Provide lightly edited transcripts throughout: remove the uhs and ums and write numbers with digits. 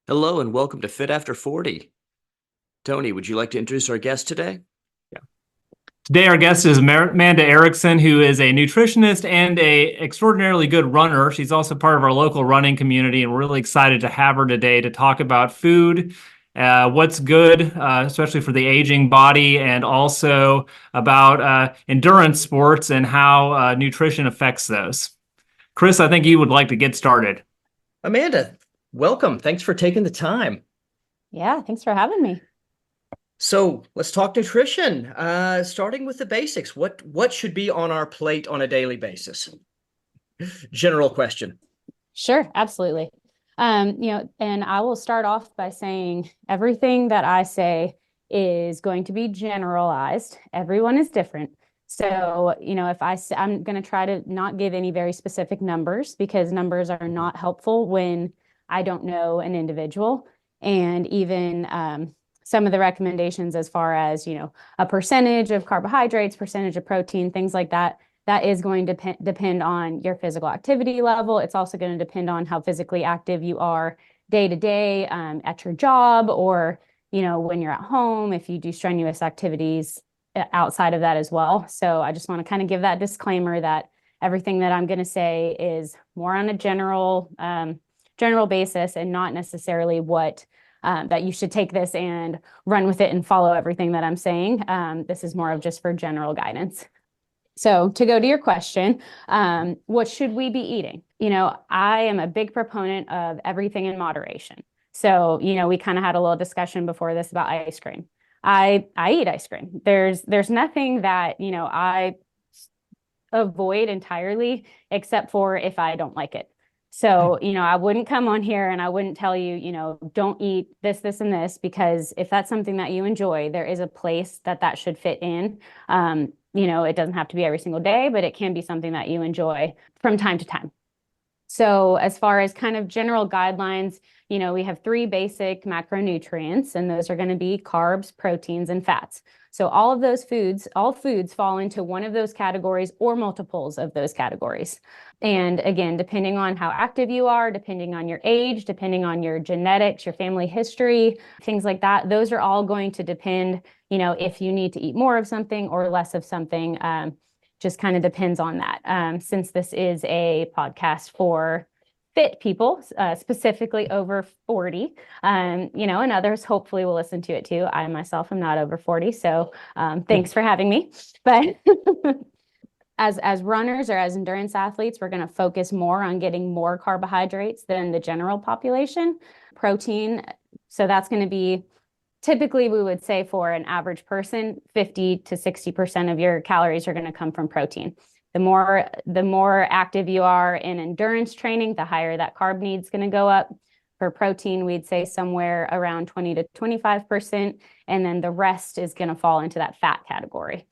Hello and welcome to Fit After 40. Tony, would you like to introduce our guest today? Today, our guest is Amanda Erickson, who is a nutritionist and a extraordinarily good runner. She's also part of our local running community, and we're really excited to have her today to talk about food, what's good, especially for the aging body, and also about endurance sports and how nutrition affects those. Chris, I think you would like to get started. Amanda, welcome. Thanks for taking the time. Yeah, thanks for having me. So let's talk nutrition. Starting with the basics. What should be on our plate on a daily basis? General question. Sure, absolutely. And I will start off by saying everything that I say is going to be generalized. Everyone is different. So, if I'm going to try to not give any very specific numbers because numbers are not helpful when I don't know an individual. And even some of the recommendations as far as, a percentage of carbohydrates, percentage of protein, things like that, that is going to depend on your physical activity level. It's also going to depend on how physically active you are day to day at your job or, when you're at home, if you do strenuous activities outside of that as well. So I just want to kind of give that disclaimer that everything that I'm going to say is more on a general basis and not necessarily what that you should take this and run with it and follow everything that I'm saying. This is more of just for general guidance. So to go to your question, what should we be eating? I am a big proponent of everything in moderation. So, we kind of had a little discussion before this about ice cream. I eat ice cream. There's nothing that, I avoid entirely except for if I don't like it. So, I wouldn't come on here and I wouldn't tell you, don't eat this, this, and this, because if that's something that you enjoy, there is a place that should fit in. It doesn't have to be every single day, but it can be something that you enjoy from time to time. So as far as kind of general guidelines, we have three basic macronutrients, and those are going to be carbs, proteins, and fats. So all foods fall into one of those categories or multiples of those categories. And again, depending on how active you are, depending on your age, depending on your genetics, your family history, things like that, those are all going to depend, if you need to eat more of something or less of something. Just kind of depends on that. Since this is a podcast for fit people, specifically over 40, and others hopefully will listen to it too. I myself am not over 40, so thanks for having me. But as runners or as endurance athletes, we're going to focus more on getting more carbohydrates than the general population. Protein, so that's going to be typically, we would say for an average person, 50 to 60% of your calories are going to come from protein. The more active you are in endurance training, the higher that carb need is going to go up. For protein, we'd say somewhere around 20 to 25%, and then the rest is going to fall into that fat category.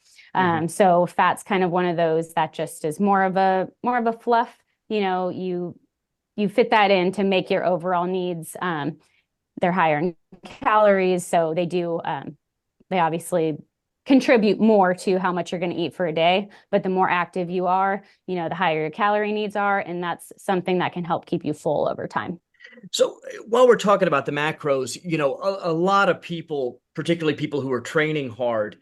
So fat's kind of one of those that just is more of a fluff. You fit that in to make your overall needs. They're higher in calories, so they obviously contribute more to how much you're going to eat for a day. But the more active you are, the higher your calorie needs are, and that's something that can help keep you full over time. So while we're talking about the macros, a lot of people, particularly people who are training hard,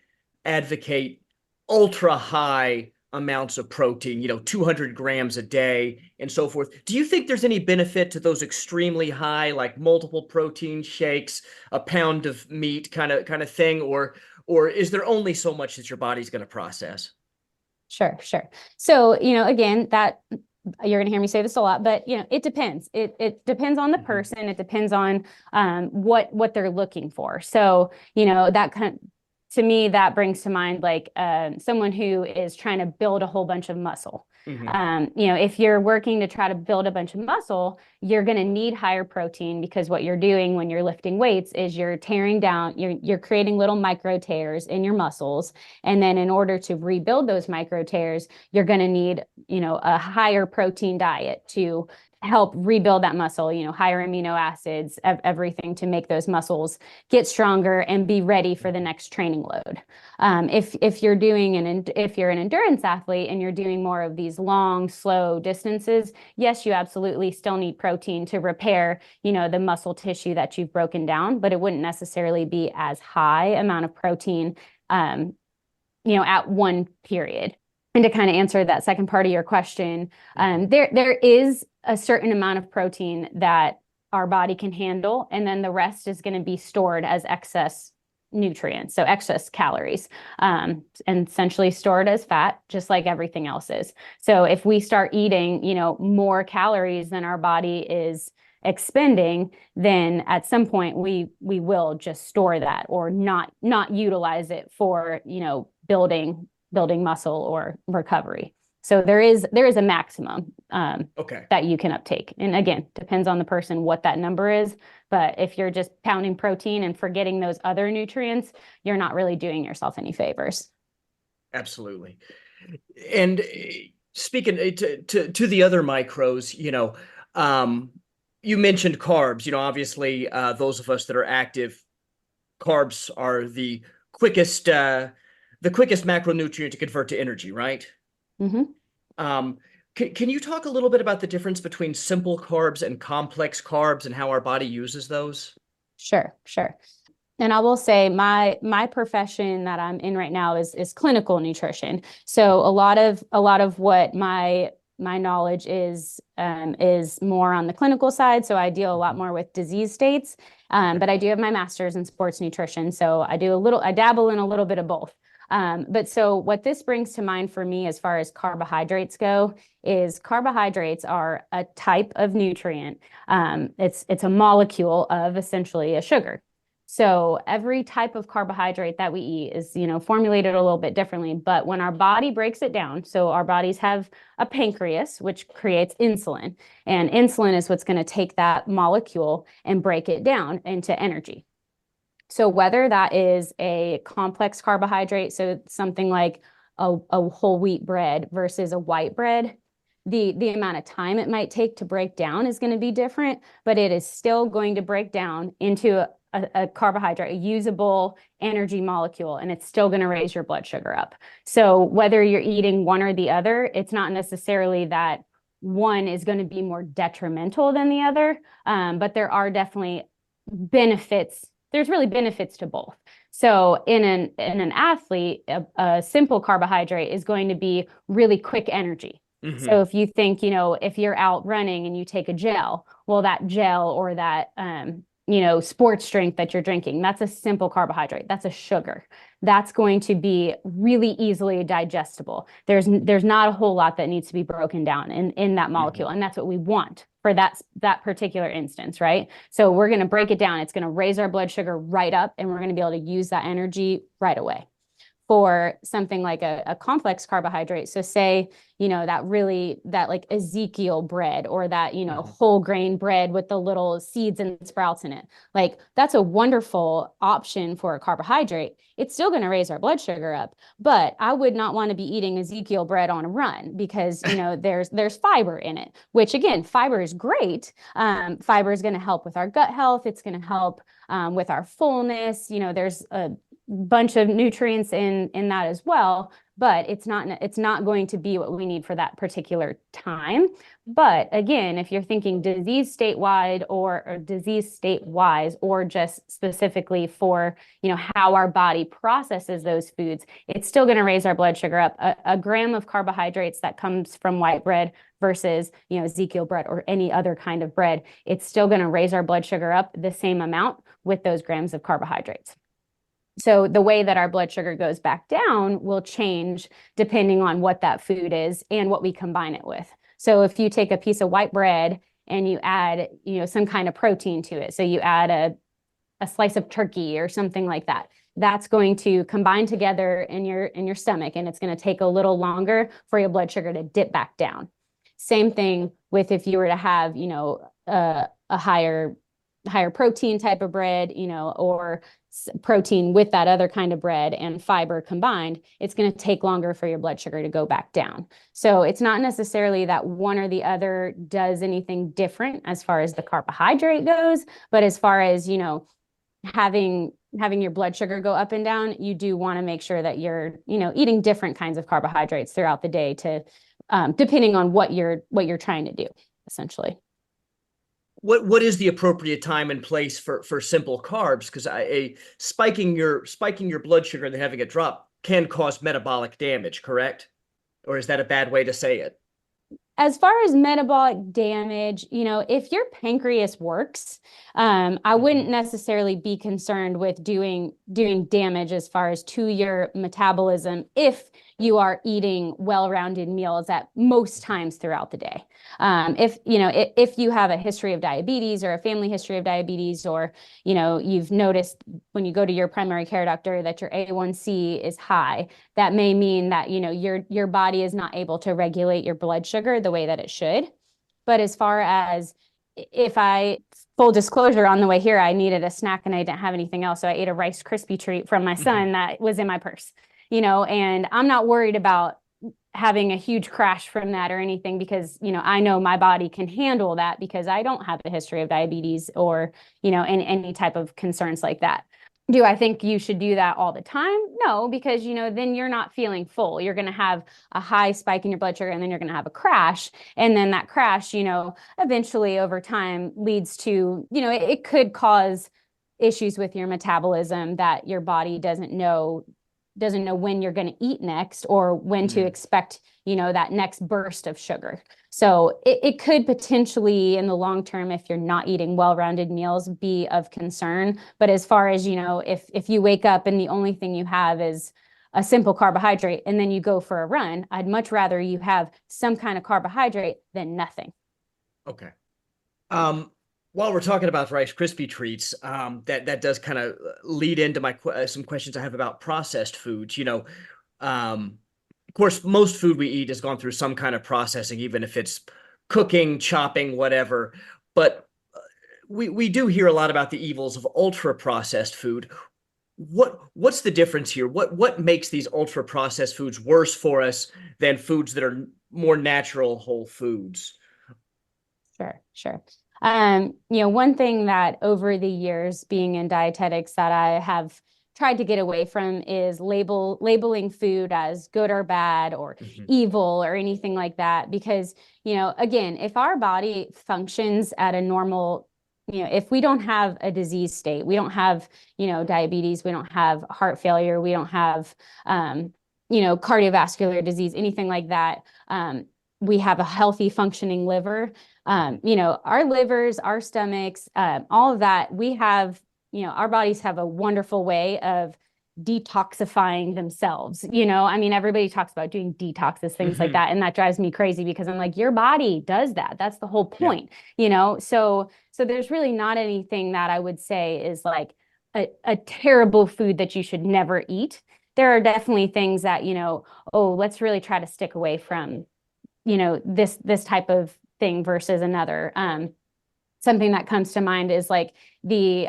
advocate ultra high amounts of protein, 200 grams a day and so forth. Do you think there's any benefit to those extremely high, like multiple protein shakes, a pound of meat kind of thing, or is there only so much that your body's going to process? Sure. So, again, that you're going to hear me say this a lot, but it depends. It depends on the person. It depends on what they're looking for. So, that kind of, to me, that brings to mind like someone who is trying to build a whole bunch of muscle. If you're working to try to build a bunch of muscle, you're going to need higher protein because what you're doing when you're lifting weights is you're tearing down, you're creating little micro tears in your muscles. And then in order to rebuild those micro tears, you're going to need, a higher protein diet to help rebuild that muscle, higher amino acids, everything to make those muscles get stronger and be ready for the next training load. If you're if you're an endurance athlete and you're doing more of these long, slow distances, yes, you absolutely still need protein to repair, the muscle tissue that you've broken down, but it wouldn't necessarily be as high amount of protein, at one period. And to kind of answer that second part of your question, there is a certain amount of protein that our body can handle, and then the rest is going to be stored as excess nutrients, so excess calories, and essentially stored as fat, just like everything else is. So if we start eating, more calories than our body is expending, then at some point we will just store that or not utilize it for, building muscle or recovery. So there is a maximum that you can uptake. And again, depends on the person what that number is. But if you're just pounding protein and forgetting those other nutrients, you're not really doing yourself any favors. Absolutely. And speaking to the other micros, you mentioned carbs. Obviously, those of us that are active, carbs are the quickest macronutrient to convert to energy, right? Mm-hmm. Can you talk a little bit about the difference between simple carbs and complex carbs and how our body uses those? Sure. And I will say my profession that I'm in right now is clinical nutrition. So a lot of what my knowledge is more on the clinical side. So I deal a lot more with disease states, but I do have my master's in sports nutrition. So I dabble in a little bit of both. But so what this brings to mind for me as far as carbohydrates go is carbohydrates are a type of nutrient. It's a molecule of essentially a sugar. So every type of carbohydrate that we eat is, formulated a little bit differently. But when our body breaks it down, so our bodies have a pancreas, which creates insulin, and insulin is what's going to take that molecule and break it down into energy. So whether that is a complex carbohydrate, so something like a whole wheat bread versus a white bread, the amount of time it might take to break down is going to be different, but it is still going to break down into a carbohydrate, a usable energy molecule, and it's still going to raise your blood sugar up. So whether you're eating one or the other, it's not necessarily that one is going to be more detrimental than the other, but there are definitely benefits. There's really benefits to both. So in an athlete, a simple carbohydrate is going to be really quick energy. Mm-hmm. So if you think, if you're out running and you take a gel, well, that gel or that, sports drink that you're drinking, that's a simple carbohydrate. That's a sugar. That's going to be really easily digestible. There's not a whole lot that needs to be broken down in that molecule. Mm-hmm. And that's what we want for that particular instance, right? So we're going to break it down. It's going to raise our blood sugar right up, and we're going to be able to use that energy right away. For something like a complex carbohydrate, so say, that like Ezekiel bread or that, whole grain bread with the little seeds and sprouts in it, like that's a wonderful option for a carbohydrate. It's still going to raise our blood sugar up, but I would not want to be eating Ezekiel bread on a run because, there's fiber in it, which again, fiber is great. Fiber is going to help with our gut health. It's going to help with our fullness. There's a bunch of nutrients in that as well, but it's not going to be what we need for that particular time. But again, if you're thinking disease state-wide or disease state-wise, or just specifically for, how our body processes those foods, it's still going to raise our blood sugar up. A gram of carbohydrates that comes from white bread versus, Ezekiel bread or any other kind of bread, it's still going to raise our blood sugar up the same amount with those grams of carbohydrates. So the way that our blood sugar goes back down will change depending on what that food is and what we combine it with. So if you take a piece of white bread and you add, some kind of protein to it, so you add a slice of turkey or something like that, that's going to combine together in your stomach, and it's going to take a little longer for your blood sugar to dip back down. Same thing with if you were to have, a higher higher protein type of bread, or protein with that other kind of bread and fiber combined, it's going to take longer for your blood sugar to go back down. So it's not necessarily that one or the other does anything different as far as the carbohydrate goes, but as far as, having your blood sugar go up and down, you do want to make sure that you're, eating different kinds of carbohydrates throughout the day to, depending on what you're trying to do, essentially. What is the appropriate time and place for simple carbs? Because spiking your blood sugar and then having it drop can cause metabolic damage, correct? Or is that a bad way to say it? As far as metabolic damage, if your pancreas works, I wouldn't necessarily be concerned with doing damage as far as to your metabolism if you are eating well-rounded meals at most times throughout the day. If you have a history of diabetes or a family history of diabetes, or you've noticed when you go to your primary care doctor that your A1C is high, that may mean that your body is not able to regulate your blood sugar the way that it should. But as far as full disclosure, on the way here, I needed a snack and I didn't have anything else, so I ate a Rice Krispie treat from my son that was in my purse. And I'm not worried about having a huge crash from that or anything, because, I know my body can handle that because I don't have a history of diabetes or, any type of concerns like that. Do I think you should do that all the time? No, because, then you're not feeling full. You're going to have a high spike in your blood sugar and then you're going to have a crash. And then that crash, eventually over time leads to, it could cause issues with your metabolism that your body doesn't know when you're going to eat next or when to expect, that next burst of sugar. So it could potentially, in the long term, if you're not eating well-rounded meals, be of concern. But as far as, if you wake up and the only thing you have is a simple carbohydrate and then you go for a run, I'd much rather you have some kind of carbohydrate than nothing. Okay. While we're talking about Rice Krispie treats, that does kind of lead into some questions I have about processed foods. Of course, most food we eat has gone through some kind of processing, even if it's cooking, chopping, whatever. But we do hear a lot about the evils of ultra processed food. What's the difference here? What makes these ultra processed foods worse for us than foods that are more natural whole foods? Sure. One thing that over the years being in dietetics that I have tried to get away from is labeling food as good or bad or evil or anything like that. Because, again, if our body functions at a normal, if we don't have a disease state, we don't have, diabetes, we don't have heart failure, we don't have, cardiovascular disease, anything like that. We have a healthy functioning liver. Our livers, our stomachs, all of that, we have, our bodies have a wonderful way of detoxifying themselves. Everybody talks about doing detoxes, things like that. And that drives me crazy because I'm like, your body does that. That's the whole point, So there's really not anything that I would say is like a terrible food that you should never eat. There are definitely things that, let's really try to stick away from, this type of thing versus another. Something that comes to mind is like the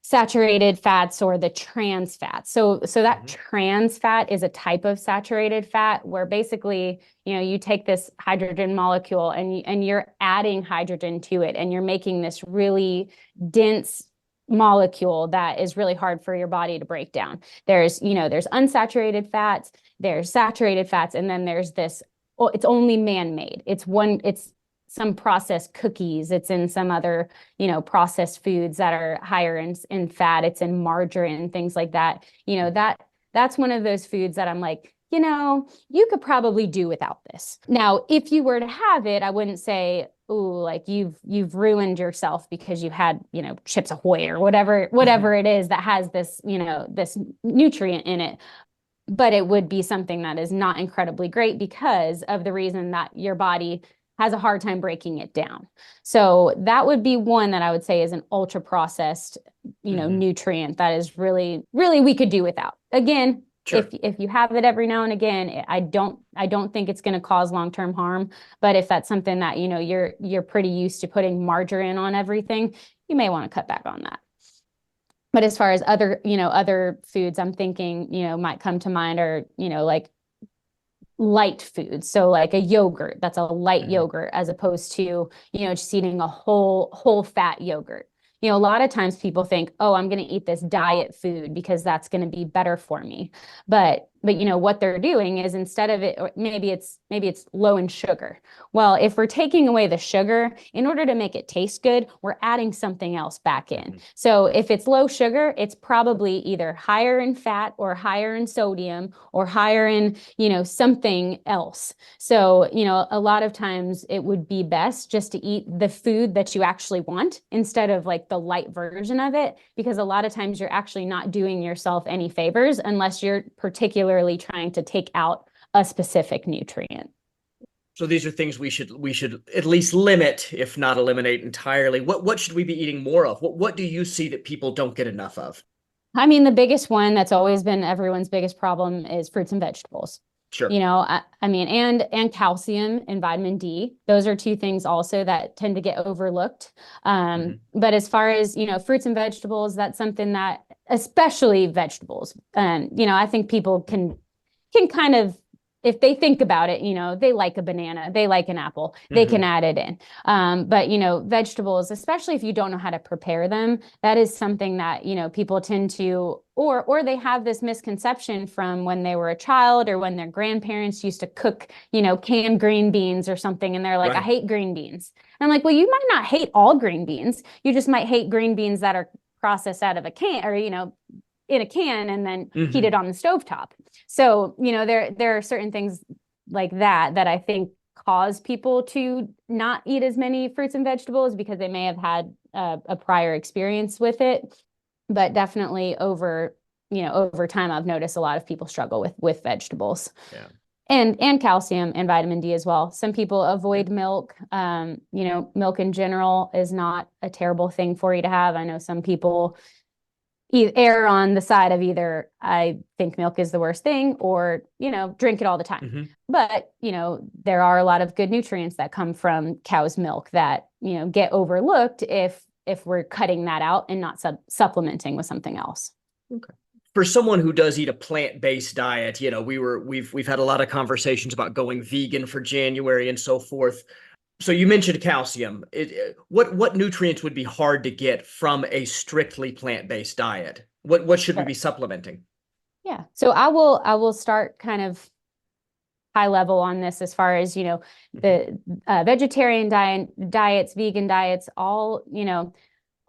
saturated fats or the trans fats. So that trans fat is a type of saturated fat where basically, you take this hydrogen molecule and you're adding hydrogen to it and you're making this really dense molecule that is really hard for your body to break down. There's unsaturated fats, there's saturated fats, and then there's this, it's only man-made. It's some processed cookies. It's in some other, processed foods that are higher in fat. It's in margarine and things like that. That's one of those foods that I'm like, you could probably do without this. Now, if you were to have it, I wouldn't say, oh, like you've ruined yourself because you had, Chips Ahoy or whatever it is that has this, this nutrient in it. But it would be something that is not incredibly great because of the reason that your body has a hard time breaking it down. So that would be one that I would say is an ultra processed, nutrient that is really, really we could do without. Again, Sure. if you have it every now and again, I don't think it's going to cause long-term harm. But if that's something that, you're pretty used to putting margarine on everything, you may want to cut back on that. But as far as other foods, I'm thinking, might come to mind are, like light foods. So like a yogurt, that's a light yogurt, as opposed to, just eating a whole fat yogurt. A lot of times people think, oh, I'm going to eat this diet food because that's going to be better for me. But what they're doing is, instead of it, or maybe it's low in sugar. Well, if we're taking away the sugar, in order to make it taste good, we're adding something else back in. So if it's low sugar, it's probably either higher in fat or higher in sodium or higher in, something else. So, a lot of times it would be best just to eat the food that you actually want instead of like the light version of it, because a lot of times you're actually not doing yourself any favors unless you're particularly trying to take out a specific nutrient. So these are things we should at least limit, if not eliminate entirely. What should we be eating more of? What do you see that people don't get enough of? I mean, the biggest one that's always been everyone's biggest problem is fruits and vegetables. Sure. I mean, and calcium and vitamin D. Those are two things also that tend to get overlooked. But as far as, fruits and vegetables, that's something that, especially vegetables, I think people can kind of, if they think about it, they like a banana, they like an apple, they can add it in. But, vegetables, especially if you don't know how to prepare them, that is something that, people tend to, or they have this misconception from when they were a child or when their grandparents used to cook, canned green beans or something. And they're like, Right. I hate green beans. And I'm like, well, you might not hate all green beans. You just might hate green beans that are processed out of a can, or, in a can and then heated on the stovetop. So, there are certain things like that I think cause people to not eat as many fruits and vegetables, because they may have had a prior experience with it. But definitely over time, I've noticed a lot of people struggle with vegetables. Yeah. And calcium and vitamin D as well. Some people avoid milk. Milk in general is not a terrible thing for you to have. I know some people err on the side of either, I think milk is the worst thing, or, drink it all the time. But, there are a lot of good nutrients that come from cow's milk that, get overlooked if we're cutting that out and not supplementing with something else. Okay. For someone who does eat a plant-based diet, we've had a lot of conversations about going vegan for January and so forth. So you mentioned calcium. What nutrients would be hard to get from a strictly plant-based diet? What should we be supplementing? Yeah. So I will start kind of high level on this, as far as, the vegetarian diets, vegan diets, all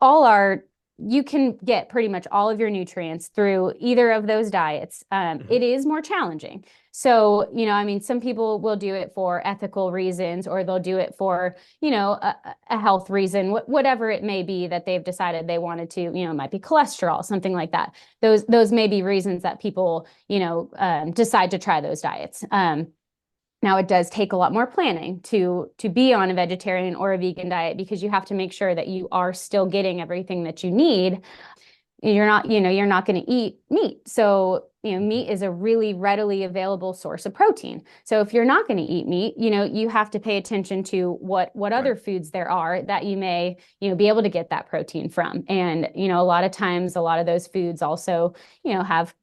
are, you can get pretty much all of your nutrients through either of those diets. It is more challenging. So, I mean, some people will do it for ethical reasons, or they'll do it for, a health reason, whatever it may be that they've decided they wanted to, it might be cholesterol, something like that. Those may be reasons that people, decide to try those diets. Now, it does take a lot more planning to be on a vegetarian or a vegan diet, because you have to make sure that you are still getting everything that you need. You're not going to eat meat. So, meat is a really readily available source of protein. So if you're not going to eat meat, you have to pay attention to what other foods there are that you may, be able to get that protein from. And, a lot of times, a lot of those foods also, have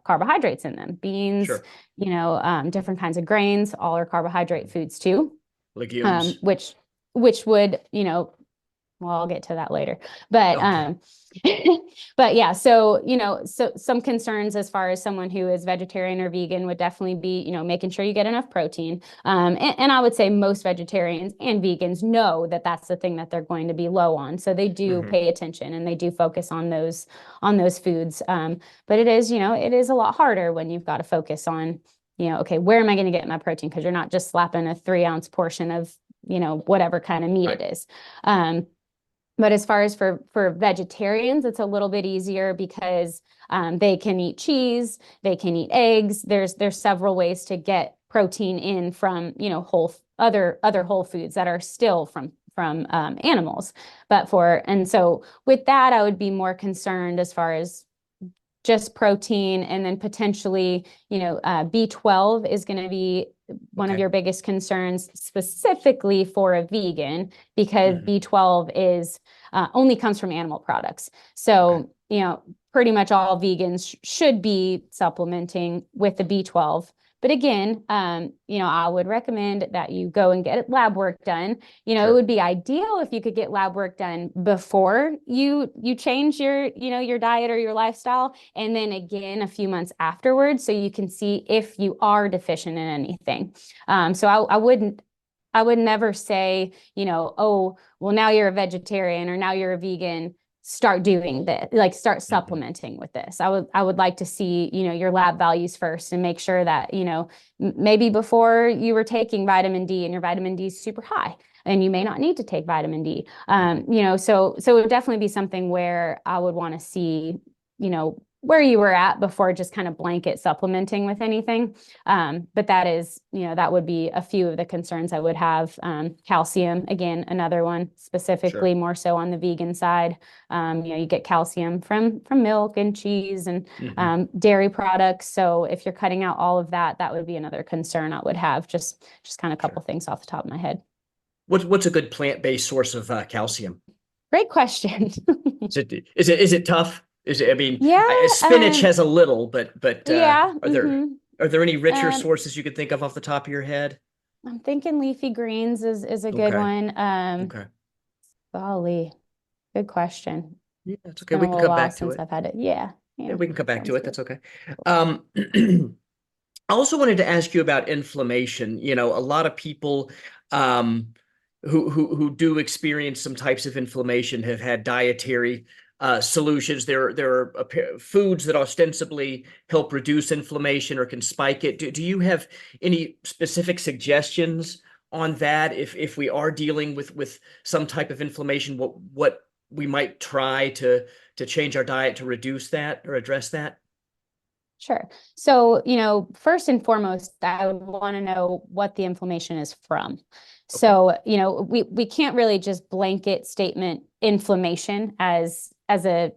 carbohydrates in them. Beans, different kinds of grains, all are carbohydrate foods too. Legumes. Which would, well, I'll get to that later. But but yeah, so so some concerns as far as someone who is vegetarian or vegan would definitely be, making sure you get enough protein. And I would say most vegetarians and vegans know that that's the thing that they're going to be low on. So they do pay attention, and they do focus on those foods. But it is, it is a lot harder when you've got to focus on, okay, where am I going to get my protein? Because you're not just slapping a 3-ounce portion of, whatever kind of meat it is. But as far as for vegetarians, it's a little bit easier, because they can eat cheese, they can eat eggs. There's several ways to get protein in from, other whole foods that are still from animals. And so with that, I would be more concerned as far as just protein, and then potentially, B12 is going to be one of your biggest concerns specifically for a vegan, because B12 is only comes from animal products. So, pretty much all vegans should be supplementing with the B12. But again, I would recommend that you go and get lab work done. It would be ideal if you could get lab work done before you change your diet or your lifestyle, and then again a few months afterwards, so you can see if you are deficient in anything. So I would never say, oh, well, now you're a vegetarian or now you're a vegan, start doing this, like start supplementing with this. I would like to see, your lab values first, and make sure that, maybe before you were taking vitamin D and your vitamin D is super high and you may not need to take vitamin D. So it would definitely be something where I would want to see, where you were at before just kind of blanket supplementing with anything. But that is, that would be a few of the concerns I would have. Calcium, again, another one, specifically more so on the vegan side. You get calcium from milk and cheese and dairy products. So if you're cutting out all of that, that would be another concern I would have. Just kind of a couple things off the top of my head. What's a good plant-based source of calcium? Great question. Is it tough? I mean, yeah, spinach has a little, but yeah. Are there any richer sources you could think of off the top of your head? I'm thinking leafy greens is a good one. Golly, good question. Yeah, that's okay. We can come back to it. I've had it. Yeah, we can come back to it. Good. That's okay. I also wanted to ask you about inflammation. A lot of people who do experience some types of inflammation have had dietary solutions. There are foods that ostensibly help reduce inflammation or can spike it. Do you have any specific suggestions on that? If we are dealing with some type of inflammation, what we might try to change our diet to reduce that or address that? Sure. So, first and foremost, I would want to know what the inflammation is from. So, we can't really just blanket statement inflammation as a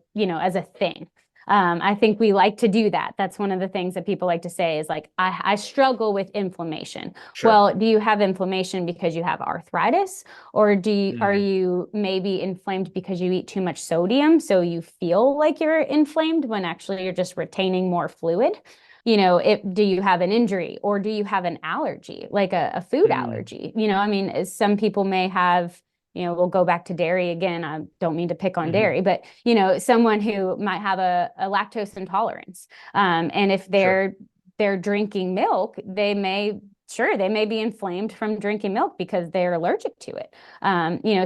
thing. I think we like to do that. That's one of the things that people like to say is like, I struggle with inflammation. Well, do you have inflammation because you have arthritis, or are you maybe inflamed because you eat too much sodium, so you feel like you're inflamed when actually you're just retaining more fluid? Do you have an injury, or do you have an allergy, like a food allergy? Some people may have, we'll go back to dairy again. I don't mean to pick on dairy, but, someone who might have a lactose intolerance. And if they're drinking milk, they may be inflamed from drinking milk because they're allergic to it.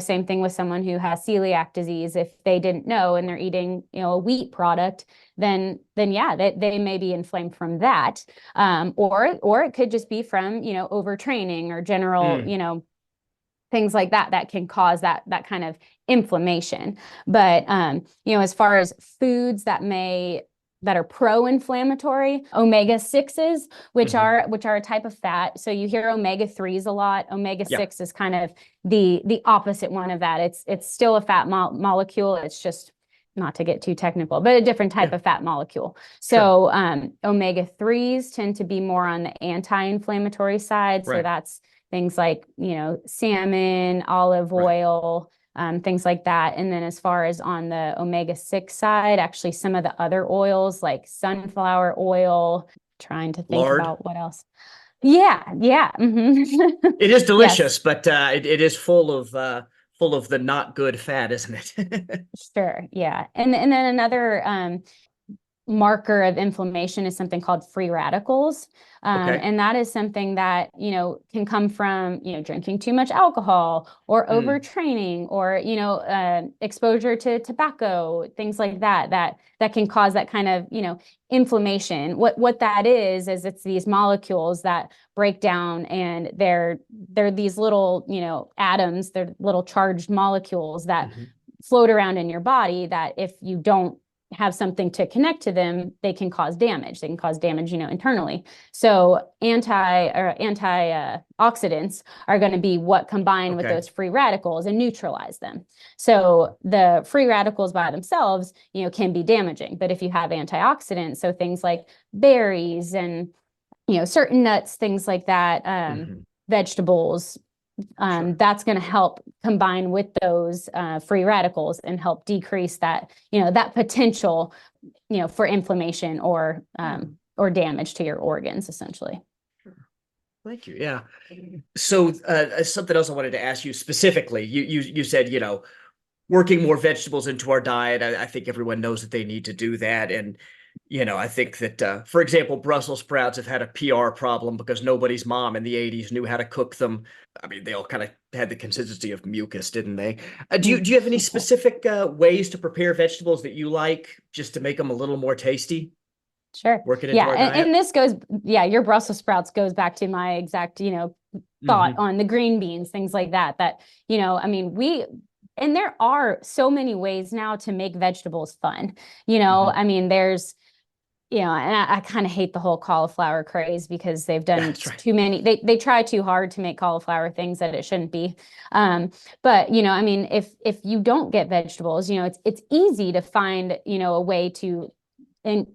Same thing with someone who has celiac disease. If they didn't know and they're eating, a wheat product, then yeah, they may be inflamed from that. Or it could just be from, overtraining or general, things like that can cause that kind of inflammation. But, as far as foods that are pro-inflammatory, omega-6s, which are a type of fat. So you hear omega-3s a lot. Omega-6 is kind of the opposite one of that. It's still a fat molecule. It's just, not to get too technical, but a different type of fat molecule. So omega-3s tend to be more on the anti-inflammatory side. So that's things like, salmon, olive oil, things like that. And then as far as on the omega-6 side, actually some of the other oils like sunflower oil, trying to think about what else. Yeah. It is delicious, but it is full of the not good fat, isn't it? Sure. Yeah. And then another marker of inflammation is something called free radicals. And that is something that, can come from, drinking too much alcohol or overtraining or, exposure to tobacco, things like that can cause that kind of, inflammation. What that is it's these molecules that break down, and they're these little, atoms, they're little charged molecules that float around in your body that if you don't have something to connect to them, they can cause damage. They can cause damage, internally. So antioxidants are going to be what combine with those free radicals and neutralize them. So the free radicals by themselves, can be damaging. But if you have antioxidants, so things like berries and, certain nuts, things like that, vegetables, that's going to help combine with those free radicals and help decrease that, that potential, for inflammation or damage to your organs, essentially. Thank you. Yeah. So something else I wanted to ask you specifically, you said, working more vegetables into our diet. I think everyone knows that they need to do that. And, I think that, for example, Brussels sprouts have had a PR problem because nobody's mom in the 80s knew how to cook them. I mean, they all kind of had the consistency of mucus, didn't they? Do you have any specific ways to prepare vegetables that you like just to make them a little more tasty? Sure. Work it into our diet? And this goes, your Brussels sprouts goes back to my exact, thought on the green beans, things like that, I mean, and there are so many ways now to make vegetables fun. I mean, there's, and I kind of hate the whole cauliflower craze because they've done too many, they try too hard to make cauliflower things that it shouldn't be. But, I mean, if you don't get vegetables, it's easy to find, a way to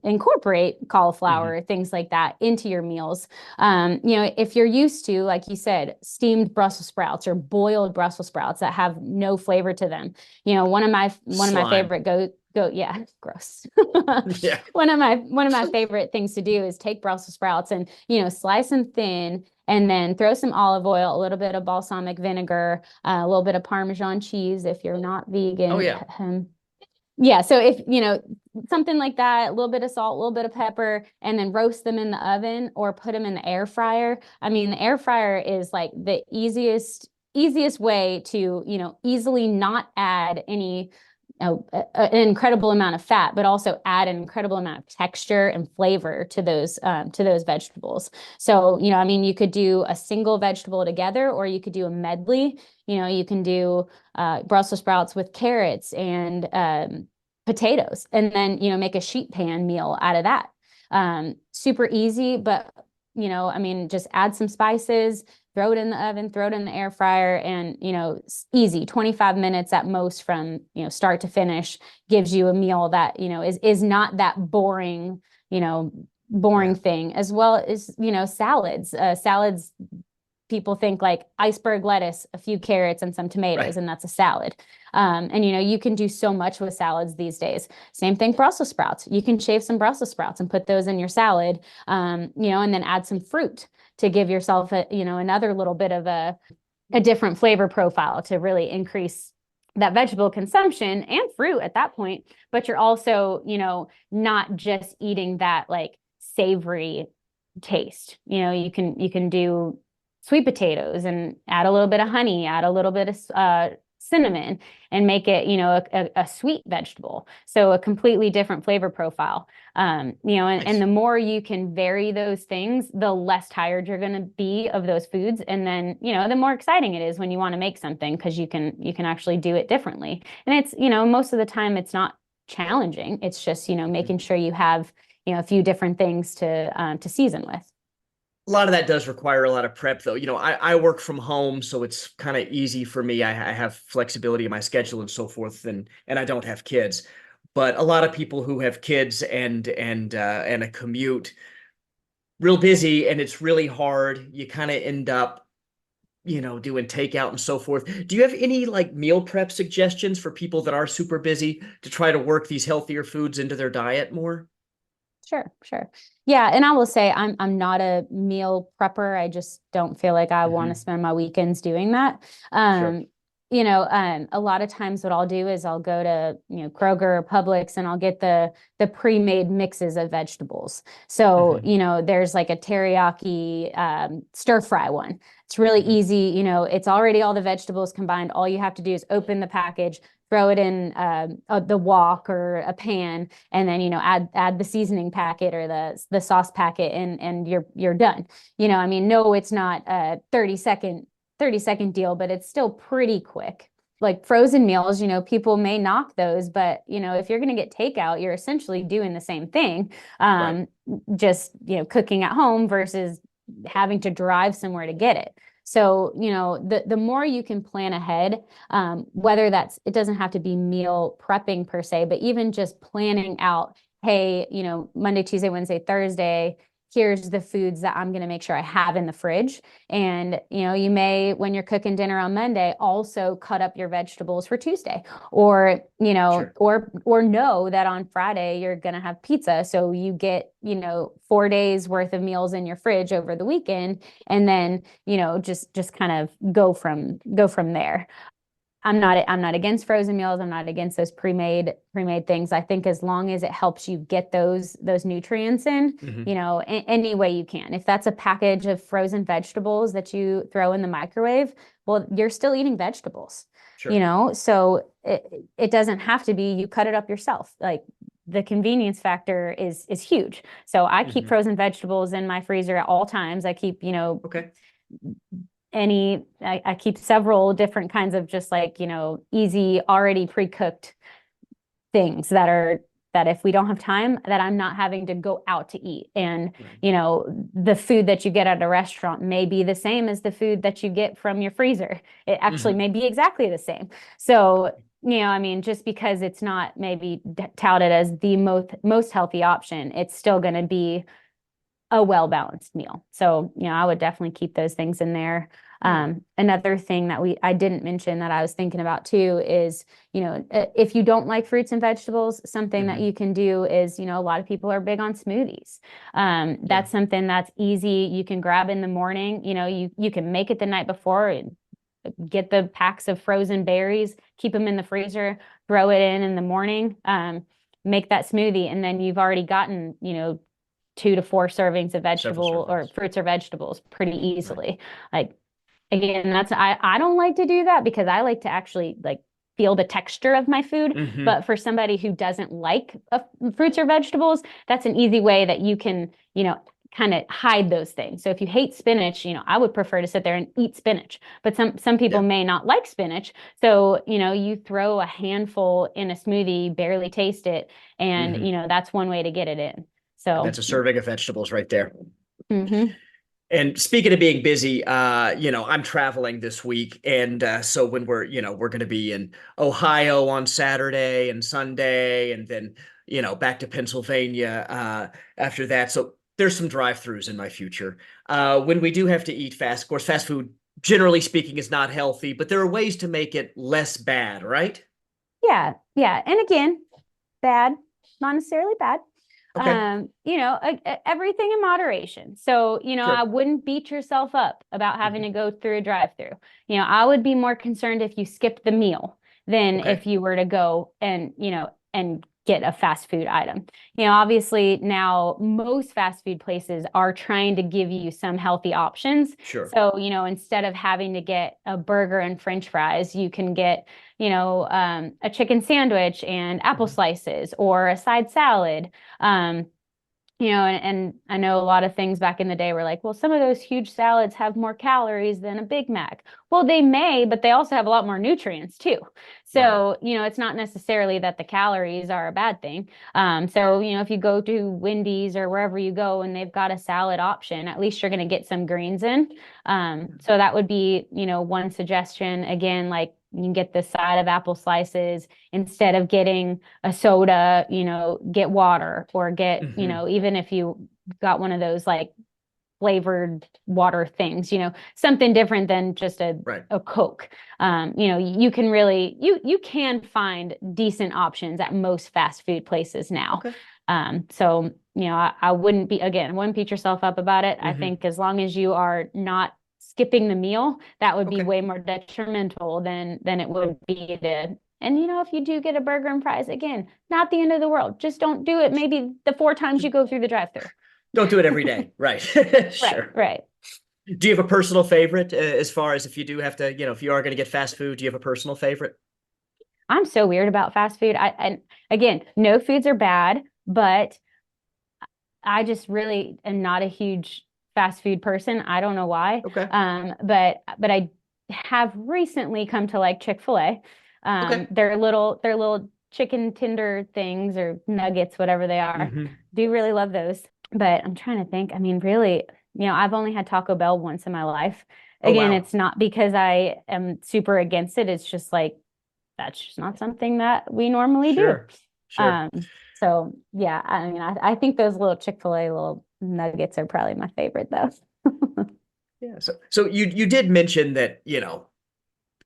incorporate cauliflower, things like that into your meals. If you're used to, like you said, steamed Brussels sprouts or boiled Brussels sprouts that have no flavor to them, one of my favorite gross. Yeah. One of my favorite things to do is take Brussels sprouts and, slice them thin and then throw some olive oil, a little bit of balsamic vinegar, a little bit of Parmesan cheese if you're not vegan. Oh, yeah. So if, something like that, a little bit of salt, a little bit of pepper, and then roast them in the oven or put them in the air fryer. I mean, the air fryer is like the easiest way to, easily not add any, an incredible amount of fat, but also add an incredible amount of texture and flavor to those vegetables. So, I mean, you could do a single vegetable together, or you could do a medley. You can do Brussels sprouts with carrots and potatoes, and then, make a sheet pan meal out of that. Super easy, but, I mean, just add some spices, throw it in the oven, throw it in the air fryer, and, easy 25 minutes at most from, start to finish gives you a meal that, is not that boring, thing, as well as, salads. Salads, people think like iceberg lettuce, a few carrots, and some tomatoes, and that's a salad. And, you can do so much with salads these days. Same thing, Brussels sprouts. You can shave some Brussels sprouts and put those in your salad, and then add some fruit to give yourself another little bit of a different flavor profile to really increase that vegetable consumption and fruit at that point. But you're also, not just eating that like savory taste. You can do sweet potatoes and add a little bit of honey, add a little bit of cinnamon, and make it, a sweet vegetable. So a completely different flavor profile. And the more you can vary those things, the less tired you're going to be of those foods. And then, the more exciting it is when you want to make something, because you can actually do it differently. And it's, most of the time it's not challenging. It's just, making sure you have, a few different things to season with. A lot of that does require a lot of prep, though. I work from home, so it's kind of easy for me. I have flexibility in my schedule and so forth, and I don't have kids. But a lot of people who have kids and a commute, real busy, and it's really hard. You kind of end up, doing takeout and so forth. Do you have any like meal prep suggestions for people that are super busy to try to work these healthier foods into their diet more? Sure. Yeah. And I will say I'm not a meal prepper. I just don't feel like I want to spend my weekends doing that. A lot of times what I'll do is I'll go to, Kroger or Publix, and I'll get the pre-made mixes of vegetables. So, there's like a teriyaki stir fry one. It's really easy. It's already all the vegetables combined. All you have to do is open the package, throw it in the wok or a pan, and then, add the seasoning packet or the sauce packet, and you're done. No, it's not a 30-second deal, but it's still pretty quick. like frozen meals, people may knock those, but if you're going to get takeout, you're essentially doing the same thing. Right. Just, cooking at home versus having to drive somewhere to get it. So, the more you can plan ahead, whether it doesn't have to be meal prepping per se, but even just planning out, hey, Monday, Tuesday, Wednesday, Thursday, here's the foods that I'm going to make sure I have in the fridge. And, you may, when you're cooking dinner on Monday, also cut up your vegetables for Tuesday, or, Sure. or know that on Friday you're going to have pizza. So you get, 4 days worth of meals in your fridge over the weekend. And then, just kind of go from there. I'm not against frozen meals. I'm not against those pre-made things. I think as long as it helps you get those nutrients in, any way you can. If that's a package of frozen vegetables that you throw in the microwave, well, you're still eating vegetables, Sure. so it doesn't have to be you cut it up yourself. Like, the convenience factor is huge. So I keep frozen vegetables in my freezer at all times. I keep, Okay. I keep several different kinds of just like, easy, already pre-cooked things that if we don't have time, that I'm not having to go out to eat. And, the food that you get at a restaurant may be the same as the food that you get from your freezer. It actually may be exactly the same. So, I mean, just because it's not maybe touted as the most healthy option, it's still going to be a well-balanced meal. So, I would definitely keep those things in there. Another thing that I didn't mention that I was thinking about too is, if you don't like fruits and vegetables, something that you can do is, a lot of people are big on smoothies. That's something that's easy. You can grab in the morning, you can make it the night before and get the packs of frozen berries, keep them in the freezer, throw it in the morning, make that smoothie. And then you've already gotten, 2 to 4 servings of vegetable or fruits or vegetables pretty easily. Right. Like, again, I don't like to do that because I like to actually like feel the texture of my food. But for somebody who doesn't like fruits or vegetables, that's an easy way that you can, kind of hide those things. So if you hate spinach, I would prefer to sit there and eat spinach, but some people may not like spinach. So, you throw a handful in a smoothie, barely taste it. And, that's one way to get it in. So that's a serving of vegetables right there. Mm-hmm. And speaking of being busy, I'm traveling this week. And so when we're going to be in Ohio on Saturday and Sunday, and then, back to Pennsylvania after that. So there's some drive-throughs in my future. When we do have to eat fast, of course, fast food, generally speaking, is not healthy, but there are ways to make it less bad, right? Yeah. Yeah. And again, bad, not necessarily bad. Okay. Everything in moderation. So, Sure. I wouldn't beat yourself up about having to go through a drive-through. I would be more concerned if you skipped the meal than Okay. if you were to go and get a fast food item. Obviously now most fast food places are trying to give you some healthy options. Sure. So, instead of having to get a burger and French fries, you can get, a chicken sandwich and apple slices or a side salad. And I know a lot of things back in the day were like, well, some of those huge salads have more calories than a Big Mac. Well, they may, but they also have a lot more nutrients too. So, it's not necessarily that the calories are a bad thing. So, if you go to Wendy's or wherever you go and they've got a salad option, at least you're going to get some greens in. So that would be, one suggestion. Again, like, you can get the side of apple slices instead of getting a soda, get water or get, even if you got one of those like flavored water things, something different than just a Coke. You can really, you can find decent options at most fast food places now. Okay. So, I wouldn't beat yourself up about it. I think as long as you are not skipping the meal, that would be way more detrimental than it would be to. And if you do get a burger and fries, again, not the end of the world. Just don't do it maybe the 4 times you go through the drive-through. Don't do it every day. Right. Sure. Right. Do you have a personal favorite as far as if you do have to, if you are going to get fast food, do you have a personal favorite? I'm so weird about fast food. And again, no foods are bad, but I just really am not a huge fast food person. I don't know why. Okay. But I have recently come to like Chick-fil-A. Okay. They're little chicken tender things or nuggets, whatever they are. Hmm. Do really love those. But I'm trying to think. I mean, really, I've only had Taco Bell once in my life. Oh, Again, wow. it's not because I am super against it. It's just like that's just not something that we normally do. Sure. Sure. Um, so yeah, I mean, I think those little Chick-fil-A little nuggets are probably my favorite though. Yeah. So you did mention that,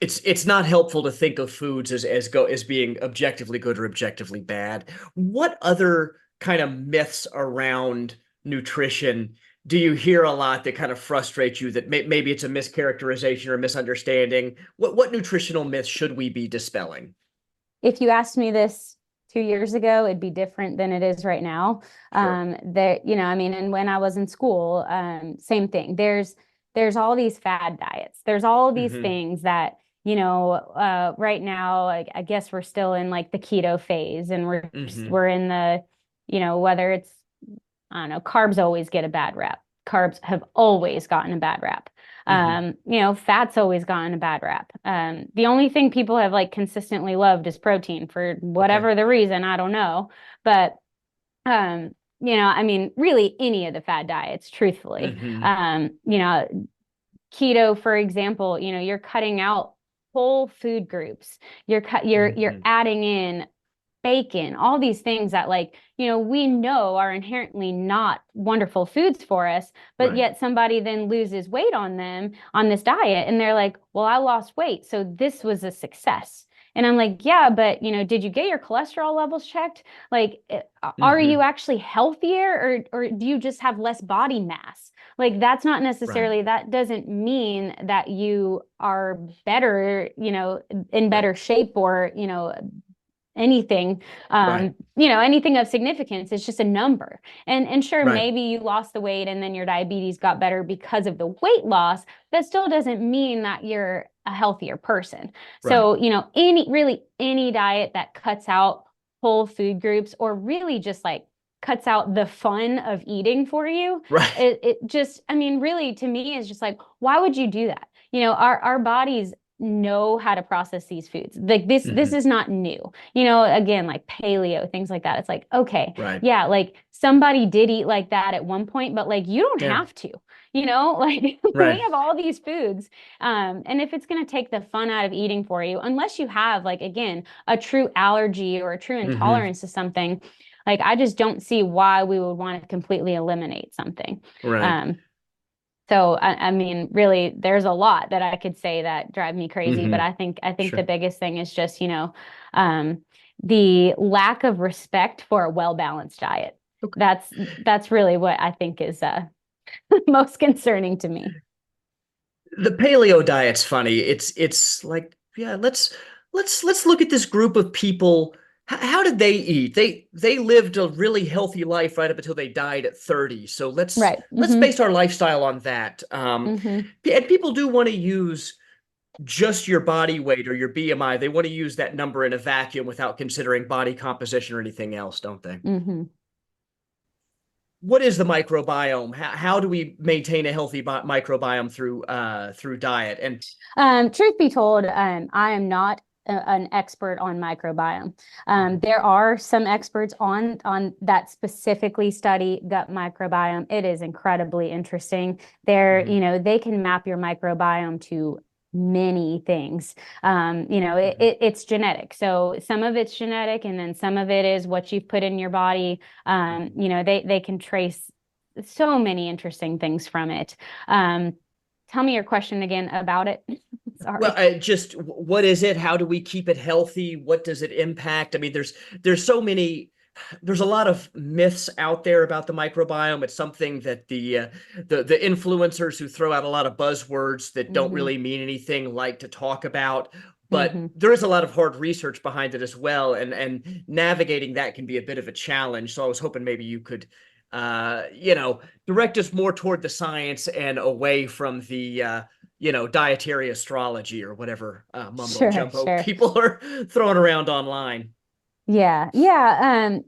it's not helpful to think of foods as being objectively good or objectively bad. What other kind of myths around nutrition do you hear a lot that kind of frustrate you that maybe it's a mischaracterization or misunderstanding? What nutritional myths should we be dispelling? If you asked me this 2 years ago, it'd be different than it is right now. Sure. I mean, and when I was in school, same thing. There's all these fad diets. There's all these Hmm. things that, right now, I guess we're still in like the keto phase, and we're Hmm. we're in the, whether it's, I don't know, carbs always get a bad rap. Carbs have always gotten a bad rap. Hmm. Fat's always gotten a bad rap. The only thing people have like consistently loved is protein for Okay. whatever the reason, I don't know. But I mean, really any of the fad diets, truthfully. Hmm. Keto, for example, you're cutting out whole food groups. You're Hmm. adding in bacon, all these things that like, we know are inherently not wonderful foods for us, but Right. yet somebody then loses weight on them on this diet and they're like, well, I lost weight, so this was a success. And I'm like, yeah, but did you get your cholesterol levels checked? Like, are you Hmm. actually healthier, or do you just have less body mass? Like, that's not Right. necessarily, that doesn't mean that you are better, in Right. better shape, or anything, Right. anything of significance. It's just a number. And sure, Right. maybe you lost the weight and then your diabetes got better because of the weight loss. That still doesn't mean that you're a healthier person. Right. So, any diet that cuts out whole food groups, or really just like cuts out the fun of eating for you, Right. it just, I mean, really, to me, is just like, why would you do that? Our bodies know how to process these foods. Like, this Hmm. is not new. Again, like paleo, things like that. It's like, okay, Right. yeah, like somebody did eat like that at one point, but like you don't Yeah. have to, like we Right. have all these foods. And if it's going to take the fun out of eating for you, unless you have, like, again, a true allergy or a true Hmm. intolerance to something, like, I just don't see why we would want to completely eliminate something. Right. Um, so I mean, really, there's a lot that I could say that drive me crazy, but Hmm. I think the Sure. biggest thing is just, um, the lack of respect for a well-balanced diet. Okay. That's really what I think is most concerning to me. The paleo diet's funny. It's like, yeah, let's look at this group of people. How did they eat? They lived a really healthy life right up until they died at 30. So let's Right. let's Hmm. base our lifestyle on that. Hmm. And people do want to use just your body weight or your BMI. They want to use that number in a vacuum without considering body composition or anything else, don't they? Hmm. What is the microbiome? How do we maintain a healthy microbiome through diet? And Truth be told, I am not an expert on microbiome. There are some experts on that specifically study gut microbiome. It is incredibly interesting. Mhm. They can map your microbiome to many things. Mhm. It's genetic. So some of it's genetic, and then some of it is what you've put in your body. Mhm. They can trace so many interesting things from it. Tell me your question again about it. Well, Sorry. just what is it? How do we keep it healthy? What does it impact? I mean, there's so many. There's a lot of myths out there about the microbiome. It's something that the influencers who throw out a lot of buzzwords that don't Hmm. really mean anything like to talk about. But Hmm. there is a lot of hard research behind it as well, and navigating that can be a bit of a challenge. So I was hoping maybe you could, direct us more toward the science and away from the dietary astrology or whatever mumbo Sure, jumbo sure. people are throwing around online. Yeah, yeah.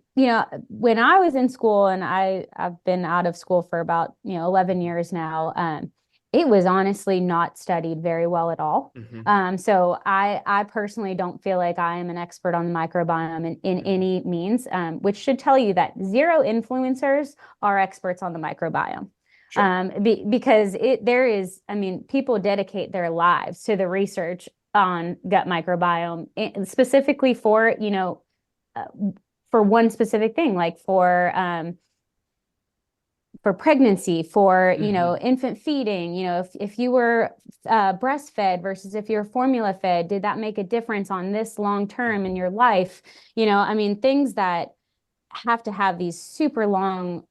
When I was in school, and I've been out of school for about 11 years now. it was honestly not studied very well at all. So I personally don't feel like I am an expert on the microbiome in any means, which should tell you that zero influencers are experts on the microbiome. Sure. Because there is, I mean, people dedicate their lives to the research on gut microbiome, specifically for, for one specific thing, like for pregnancy, for, infant feeding, if you were breastfed versus if you're formula fed, did that make a difference on this long term in your life? I mean, things that have to have these super long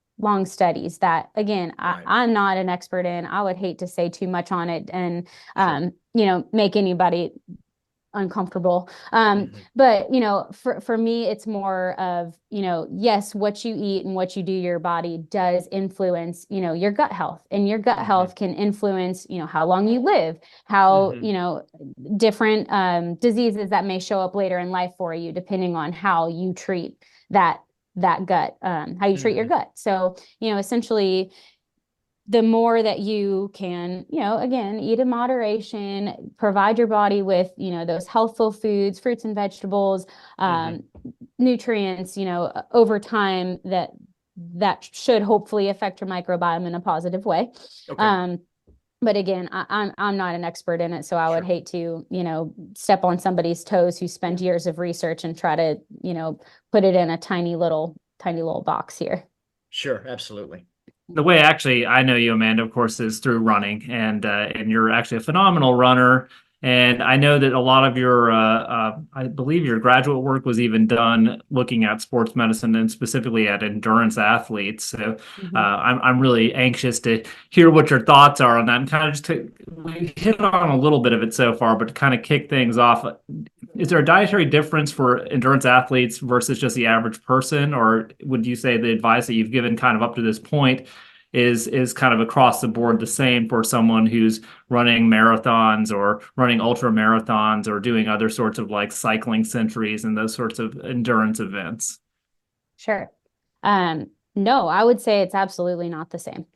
studies that, again, Right. I'm not an expert in. I would hate to say too much on it and, make anybody uncomfortable. But, for me, it's more of, yes, what you eat and what you do to your body does influence, your gut health, and your gut health can influence, how long you live, how, different diseases that may show up later in life for you, depending on how you treat that gut, how you treat your gut. So, essentially, the more that you can, again, eat in moderation, provide your body with, those healthful foods, fruits and vegetables, nutrients, over time that should hopefully affect your microbiome in a positive way. Okay. But again, I'm not an expert in it, so I would hate to, step on somebody's toes who spend years of research and try to, put it in a tiny little box here. Sure, absolutely. The way actually I know you, Amanda, of course, is through running, and you're actually a phenomenal runner. And I know that a lot of your, I believe your graduate work was even done looking at sports medicine and specifically at endurance athletes. So I'm really anxious to hear what your thoughts are on that, and kind of we hit on a little bit of it so far, but to kind of kick things off, is there a dietary difference for endurance athletes versus just the average person? Or would you say the advice that you've given kind of up to this point is kind of across the board the same for someone who's running marathons or running ultra marathons or doing other sorts of like cycling centuries and those sorts of endurance events? Sure. No, I would say it's absolutely not the same.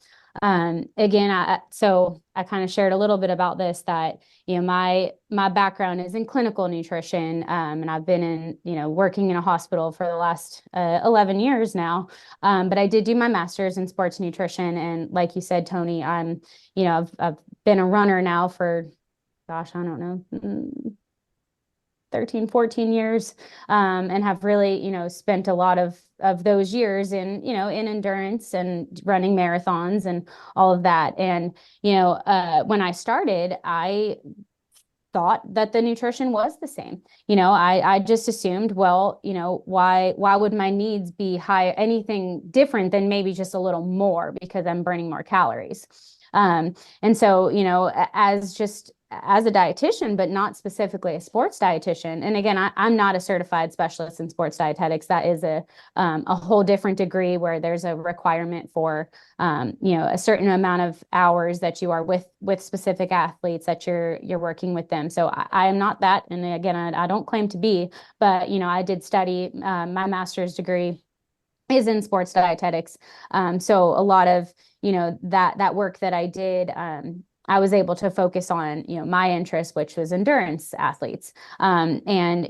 Again, so I kind of shared a little bit about this, that, my background is in clinical nutrition. And I've been working in a hospital for the last 11 years now. But I did do my master's in sports nutrition. And like you said, Tony, I've been a runner now for, gosh, I don't know, 13, 14 years, and have really, spent a lot of those years in, in endurance and running marathons and all of that. And, when I started, I thought that the nutrition was the same. I just assumed, well, why would my needs be high, anything different than maybe just a little more because I'm burning more calories. And so, as a dietitian, but not specifically a sports dietitian. And again, I'm not a certified specialist in sports dietetics. That is a whole different degree where there's a requirement for, a certain amount of hours that you are with specific athletes, that you're working with them. So I am not that. And again, I don't claim to be, but, I did study, my master's degree is in sports dietetics. So a lot of, that work that I did, I was able to focus on, my interest, which was endurance athletes. And,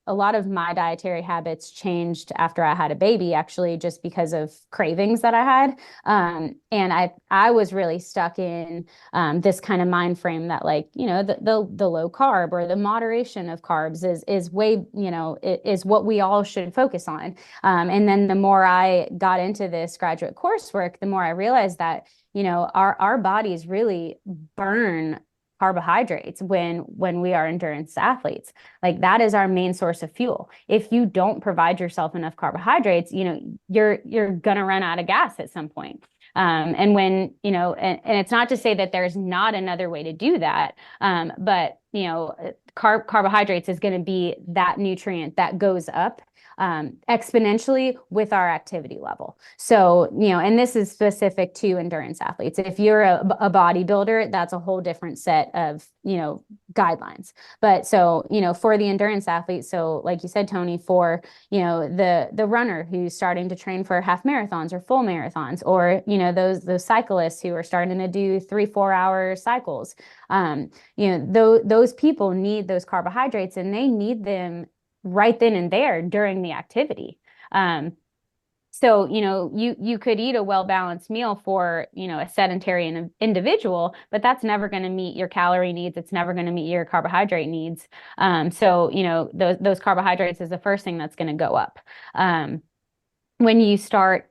a lot of my dietary habits changed after I had a baby, actually, just because of cravings that I had. And I was really stuck in this kind of mind frame that, like, the low carb or the moderation of carbs is way, is what we all should focus on. And then the more I got into this graduate coursework, the more I realized that, our bodies really burn carbohydrates when we are endurance athletes. Like, that is our main source of fuel. If you don't provide yourself enough carbohydrates, you're gonna run out of gas at some point. And when, and it's not to say that there's not another way to do that. But carbohydrates is going to be that nutrient that goes up exponentially with our activity level. So, and this is specific to endurance athletes. If you're a bodybuilder, that's a whole different set of, guidelines. But so, for the endurance athlete, so like you said, Tony, for, the runner who's starting to train for half marathons or full marathons, or, those cyclists who are starting to do 3-4 hour cycles, those people need those carbohydrates, and they need them right then and there during the activity. So, you could eat a well-balanced meal for, a sedentary individual, but that's never going to meet your calorie needs. It's never going to meet your carbohydrate needs. So, those carbohydrates is the first thing that's going to go up. When you start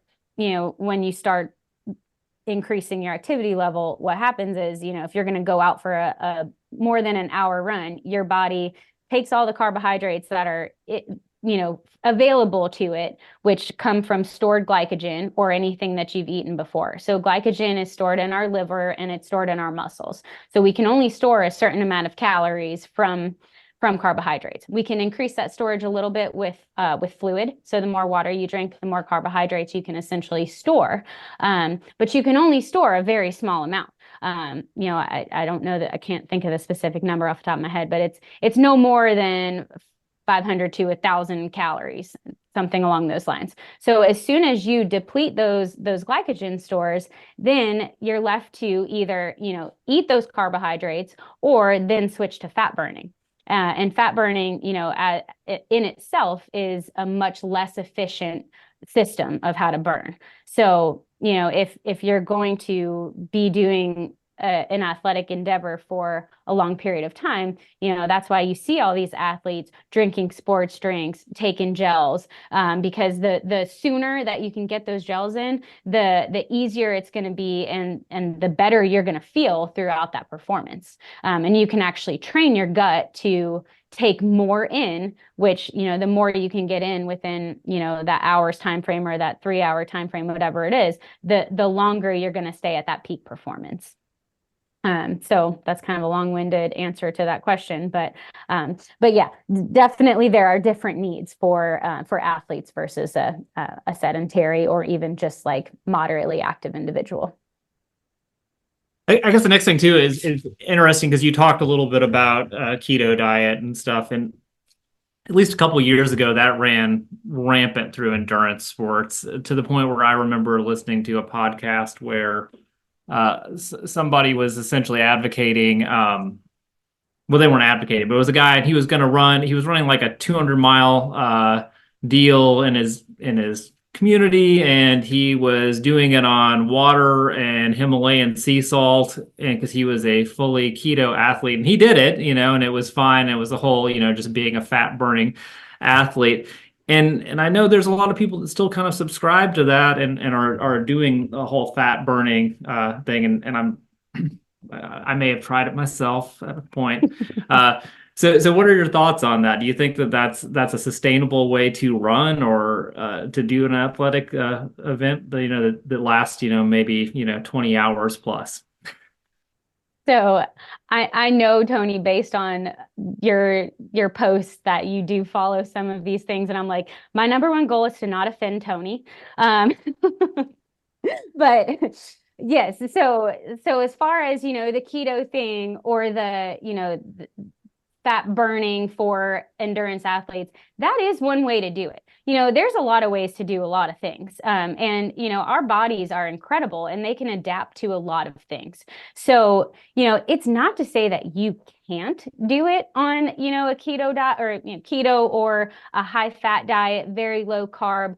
increasing your activity level, what happens is, if you're going to go out for a more than an hour run, your body takes all the carbohydrates that are, available to it, which come from stored glycogen or anything that you've eaten before. So glycogen is stored in our liver and it's stored in our muscles. So we can only store a certain amount of calories from carbohydrates. We can increase that storage a little bit with fluid. So the more water you drink, the more carbohydrates you can essentially store. But you can only store a very small amount. I don't know that, I can't think of the specific number off the top of my head, but it's no more than 500 to 1,000 calories, something along those lines. So as soon as you deplete those glycogen stores, then you're left to either, eat those carbohydrates or then switch to fat burning. And fat burning, in itself is a much less efficient system of how to burn. So, if you're going to be doing an athletic endeavor for a long period of time, that's why you see all these athletes drinking sports drinks, taking gels, because the sooner that you can get those gels in, the easier it's going to be, and the better you're going to feel throughout that performance. And you can actually train your gut to take more in, which, the more you can get in within, that hour's time frame or that 3-hour time frame, whatever it is, the longer you're going to stay at that peak performance. So that's kind of a long-winded answer to that question, but yeah, definitely there are different needs for athletes versus a sedentary or even just like moderately active individual. I guess the next thing too is interesting because you talked a little bit about keto diet and stuff, and at least a couple of years ago that ran rampant through endurance sports to the point where I remember listening to a podcast where somebody was essentially advocating, well, they weren't advocating, but it was a guy, and he was running like a 200-mile deal in his community, and he was doing it on water and Himalayan sea salt, and because he was a fully keto athlete, and he did it, and it was fine. It was the whole, just being a fat burning athlete. And I know there's a lot of people that still kind of subscribe to that and are doing the whole fat burning thing. And I may have tried it myself at a point. So what are your thoughts on that? Do you think that that's a sustainable way to run or to do an athletic event that lasts, maybe 20 hours plus? So I know, Tony, based on your posts, that you do follow some of these things, and I'm like, my number one goal is to not offend Tony. But yes, so as far as the keto thing or the fat burning for endurance athletes, that is one way to do it. There's a lot of ways to do a lot of things. And our bodies are incredible and they can adapt to a lot of things. So, it's not to say that you can't do it on, a keto diet or keto or a high fat diet, very low carb.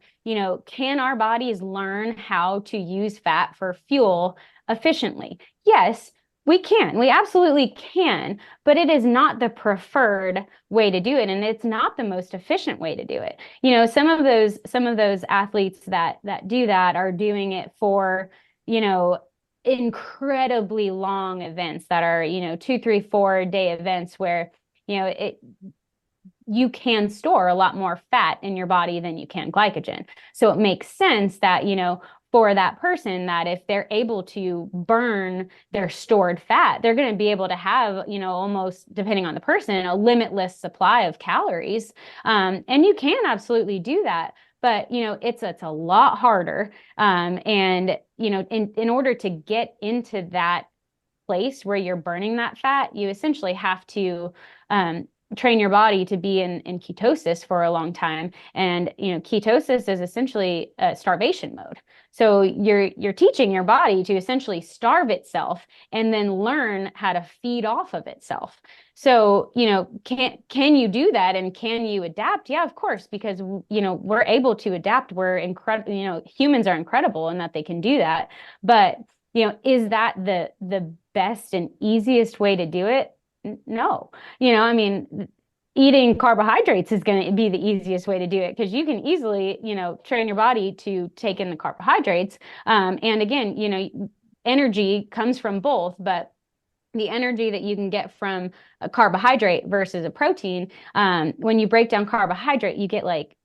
Can our bodies learn how to use fat for fuel efficiently? Yes, we can. We absolutely can, but it is not the preferred way to do it, and it's not the most efficient way to do it. Some of those athletes that do that are doing it for, incredibly long events that are, 2, 3, 4 day events where, you can store a lot more fat in your body than you can glycogen. So it makes sense that, for that person, that if they're able to burn their stored fat, they're going to be able to have, almost, depending on the person, a limitless supply of calories. And you can absolutely do that. But, it's a lot harder. And, in order to get into that place where you're burning that fat, you essentially have to train your body to be in ketosis for a long time. And, ketosis is essentially a starvation mode. So you're teaching your body to essentially starve itself and then learn how to feed off of itself. So, can you do that, and can you adapt? Yeah, of course, because, we're able to adapt. We're incredible, humans are incredible in that they can do that. But, is that the best and easiest way to do it? No. I mean, eating carbohydrates is going to be the easiest way to do it, because you can easily, train your body to take in the carbohydrates. And again, energy comes from both, but the energy that you can get from a carbohydrate versus a protein, when you break down carbohydrate, you get like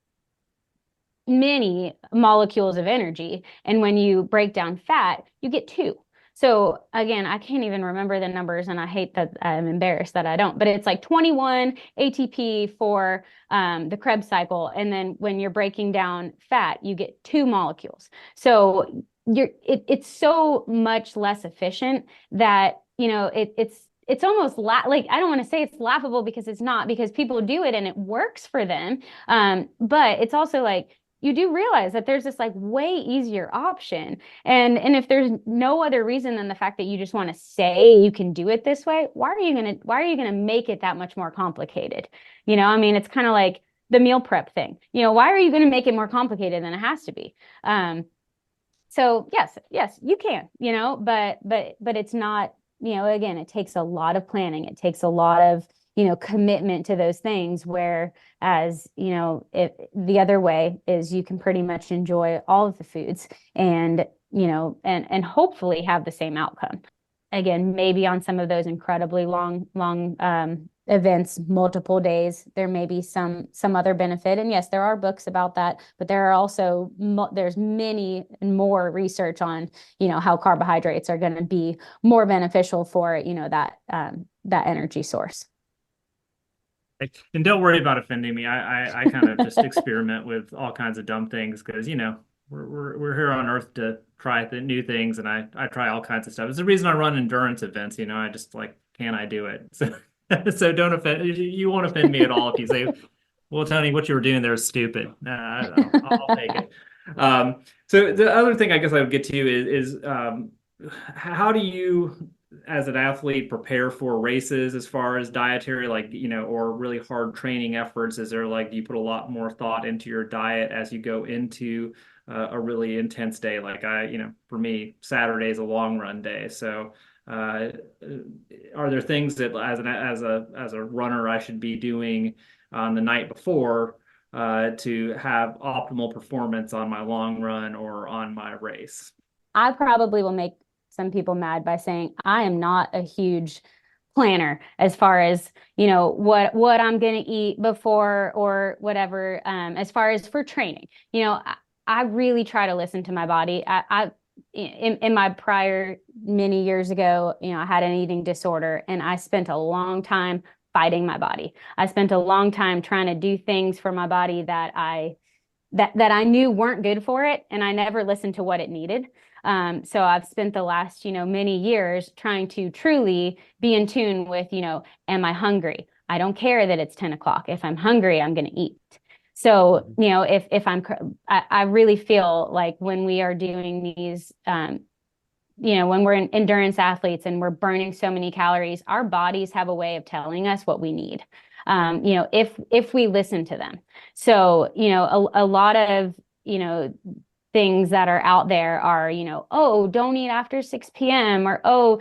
many molecules of energy. And when you break down fat, you get 2. So again, I can't even remember the numbers, and I hate that I'm embarrassed that I don't, but it's like 21 ATP for the Krebs cycle. And then when you're breaking down fat, you get 2 molecules. So it's so much less efficient that, it's almost like, I don't want to say it's laughable, because it's not, because people do it and it works for them. But it's also like, you do realize that there's this like way easier option. And if there's no other reason than the fact that you just want to say you can do it this way, why are you going to make it that much more complicated? I mean, it's kind of like the meal prep thing. Why are you going to make it more complicated than it has to be? So yes, you can, but it's not, again, it takes a lot of planning. It takes a lot of, commitment to those things, whereas, if the other way is you can pretty much enjoy all of the foods and, and hopefully have the same outcome. Again, maybe on some of those incredibly long events, multiple days, there may be some other benefit. And yes, there are books about that, but there are also, there's many and more research on, how carbohydrates are going to be more beneficial for, that energy source. And don't worry about offending me. I kind of just experiment with all kinds of dumb things, because, we're here on Earth to try the new things, and I try all kinds of stuff. It's the reason I run endurance events. I just like, can I do it? So don't offend. You won't offend me at all if you say, "Well, Tony, what you were doing there is stupid." I'll take it. So the other thing I guess I would get to is how do you, as an athlete, prepare for races as far as dietary, or really hard training efforts? Is there do you put a lot more thought into your diet as you go into a really intense day? For me, Saturday is a long run day. So are there things that as a runner I should be doing on the night before to have optimal performance on my long run or on my race? I probably will make some people mad by saying I am not a huge planner as far as, what I'm going to eat before or whatever, as far as for training. I really try to listen to my body. In my prior many years ago, I had an eating disorder, and I spent a long time fighting my body. I spent a long time trying to do things for my body that I knew weren't good for it, and I never listened to what it needed. So I've spent the last, many years trying to truly be in tune with, am I hungry? I don't care that it's 10 o'clock. If I'm hungry, I'm going to eat. So, if I really feel like when we are doing these, when we're endurance athletes and we're burning so many calories, our bodies have a way of telling us what we need. If we listen to them. So, a lot of, things that are out there are, oh, don't eat after 6 p.m. or, oh,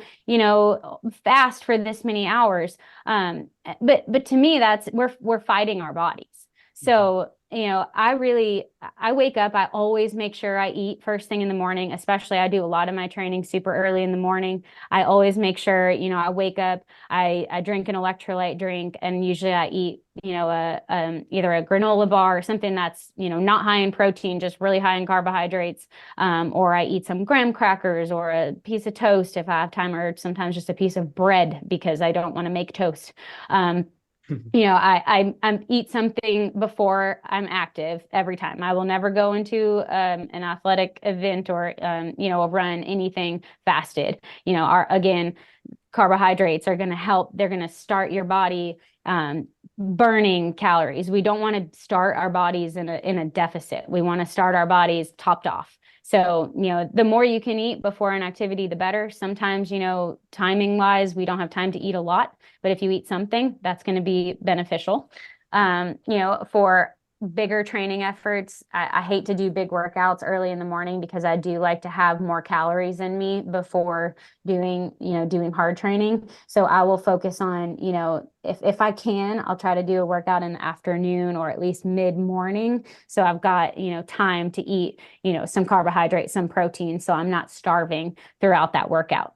fast for this many hours. But to me, we're fighting our bodies. So, I wake up, I always make sure I eat first thing in the morning, especially I do a lot of my training super early in the morning. I always make sure, I wake up, I drink an electrolyte drink, and usually I eat, either a granola bar or something that's, not high in protein, just really high in carbohydrates. Or I eat some graham crackers or a piece of toast if I have time, or sometimes just a piece of bread because I don't want to make toast. I eat something before I'm active every time. I will never go into an athletic event or a run, anything fasted. Again, carbohydrates are going to help. They're going to start your body burning calories. We don't want to start our bodies in a deficit. We want to start our bodies topped off. So, the more you can eat before an activity, the better. Sometimes, timing wise, we don't have time to eat a lot, but if you eat something, that's going to be beneficial. For bigger training efforts, I hate to do big workouts early in the morning because I do like to have more calories in me before doing hard training. So I will focus on, if I can, I'll try to do a workout in the afternoon or at least mid-morning. So I've got, time to eat, some carbohydrates, some protein, so I'm not starving throughout that workout.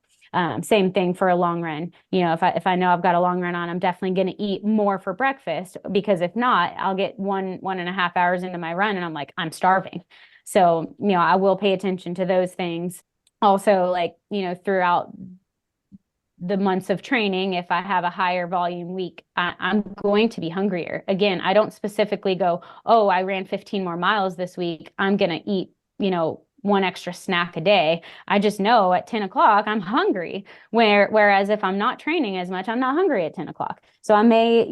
Same thing for a long run. If I know I've got a long run on, I'm definitely going to eat more for breakfast, because if not, I'll get 1.5 hours into my run and I'm like, I'm starving. So, I will pay attention to those things. Also, throughout the months of training, if I have a higher volume week, I'm going to be hungrier. Again, I don't specifically go, oh, I ran 15 more miles this week, I'm going to eat, one extra snack a day. I just know at 10 o'clock, I'm hungry. Whereas if I'm not training as much, I'm not hungry at 10 o'clock. So I may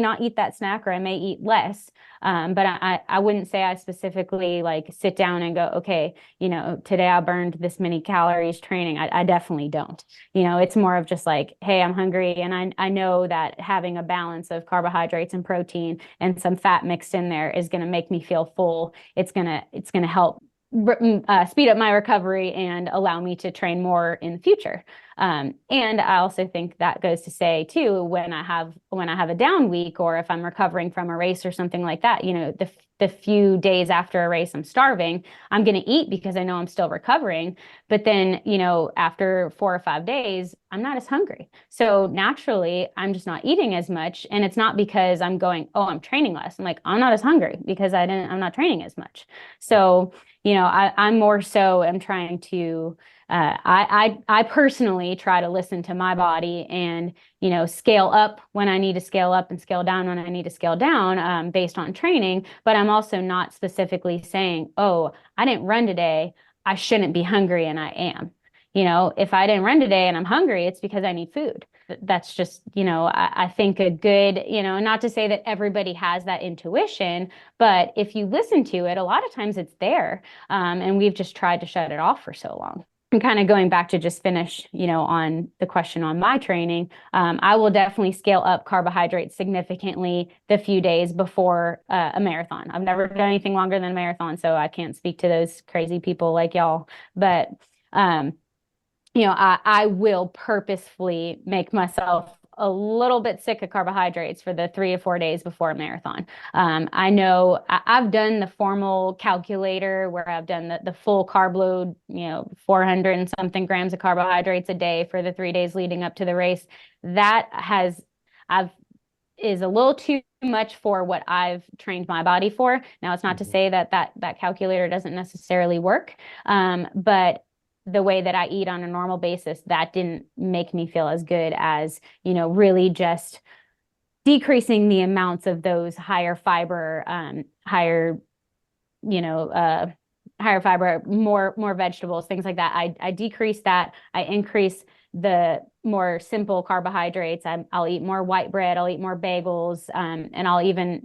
not eat that snack, or I may eat less. But I wouldn't say I specifically sit down and go, okay, today I burned this many calories training. I definitely don't. It's more of just hey, I'm hungry. And I know that having a balance of carbohydrates and protein and some fat mixed in there is going to make me feel full. It's going to help speed up my recovery and allow me to train more in the future. And I also think that goes to say too, when I have a down week, or if I'm recovering from a race or something like that, the few days after a race, I'm starving, I'm going to eat because I know I'm still recovering. But then, after 4 or 5 days, I'm not as hungry. So naturally, I'm just not eating as much. And it's not because I'm going, oh, I'm training less. I'm not as hungry because I'm not training as much. So, I'm more so am trying to, I personally try to listen to my body and, scale up when I need to scale up and scale down when I need to scale down, based on training. But I'm also not specifically saying, oh, I didn't run today, I shouldn't be hungry, and I am. If I didn't run today and I'm hungry, it's because I need food. That's just, I think a good, not to say that everybody has that intuition, but if you listen to it, a lot of times it's there. And we've just tried to shut it off for so long. And kind of going back to just finish, on the question on my training, I will definitely scale up carbohydrates significantly the few days before a marathon. I've never done anything longer than a marathon, so I can't speak to those crazy people like y'all. But I will purposefully make myself a little bit sick of carbohydrates for the 3 or 4 days before a marathon. I know I've done the formal calculator where I've done the full carb load, 400 and something grams of carbohydrates a day for the 3 days leading up to the race. That is a little too much for what I've trained my body for. Now, it's not to say that calculator doesn't necessarily work, but the way that I eat on a normal basis, that didn't make me feel as good as, really just decreasing the amounts of those higher fiber, higher fiber, more vegetables, things like that. I decrease that. I increase the more simple carbohydrates. I'll eat more white bread. I'll eat more bagels. And I'll even,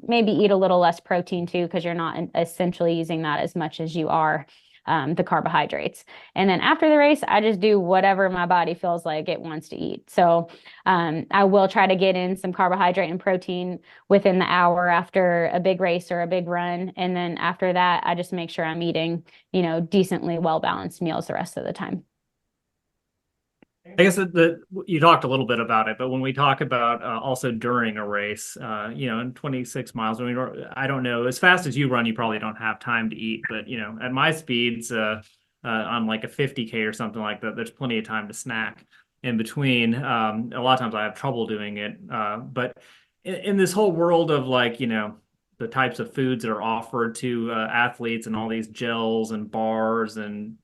maybe eat a little less protein too, because you're not essentially using that as much as you are the carbohydrates. And then after the race, I just do whatever my body feels like it wants to eat. So I will try to get in some carbohydrate and protein within the hour after a big race or a big run. And then after that, I just make sure I'm eating, decently well-balanced meals the rest of the time. I guess you talked a little bit about it, but when we talk about also during a race, in 26 miles, I mean, I don't know, as fast as you run, you probably don't have time to eat, but at my speeds, on like a 50K or something like that, there's plenty of time to snack in between. A lot of times I have trouble doing it, but in this whole world of like, the types of foods that are offered to athletes and all these gels and bars and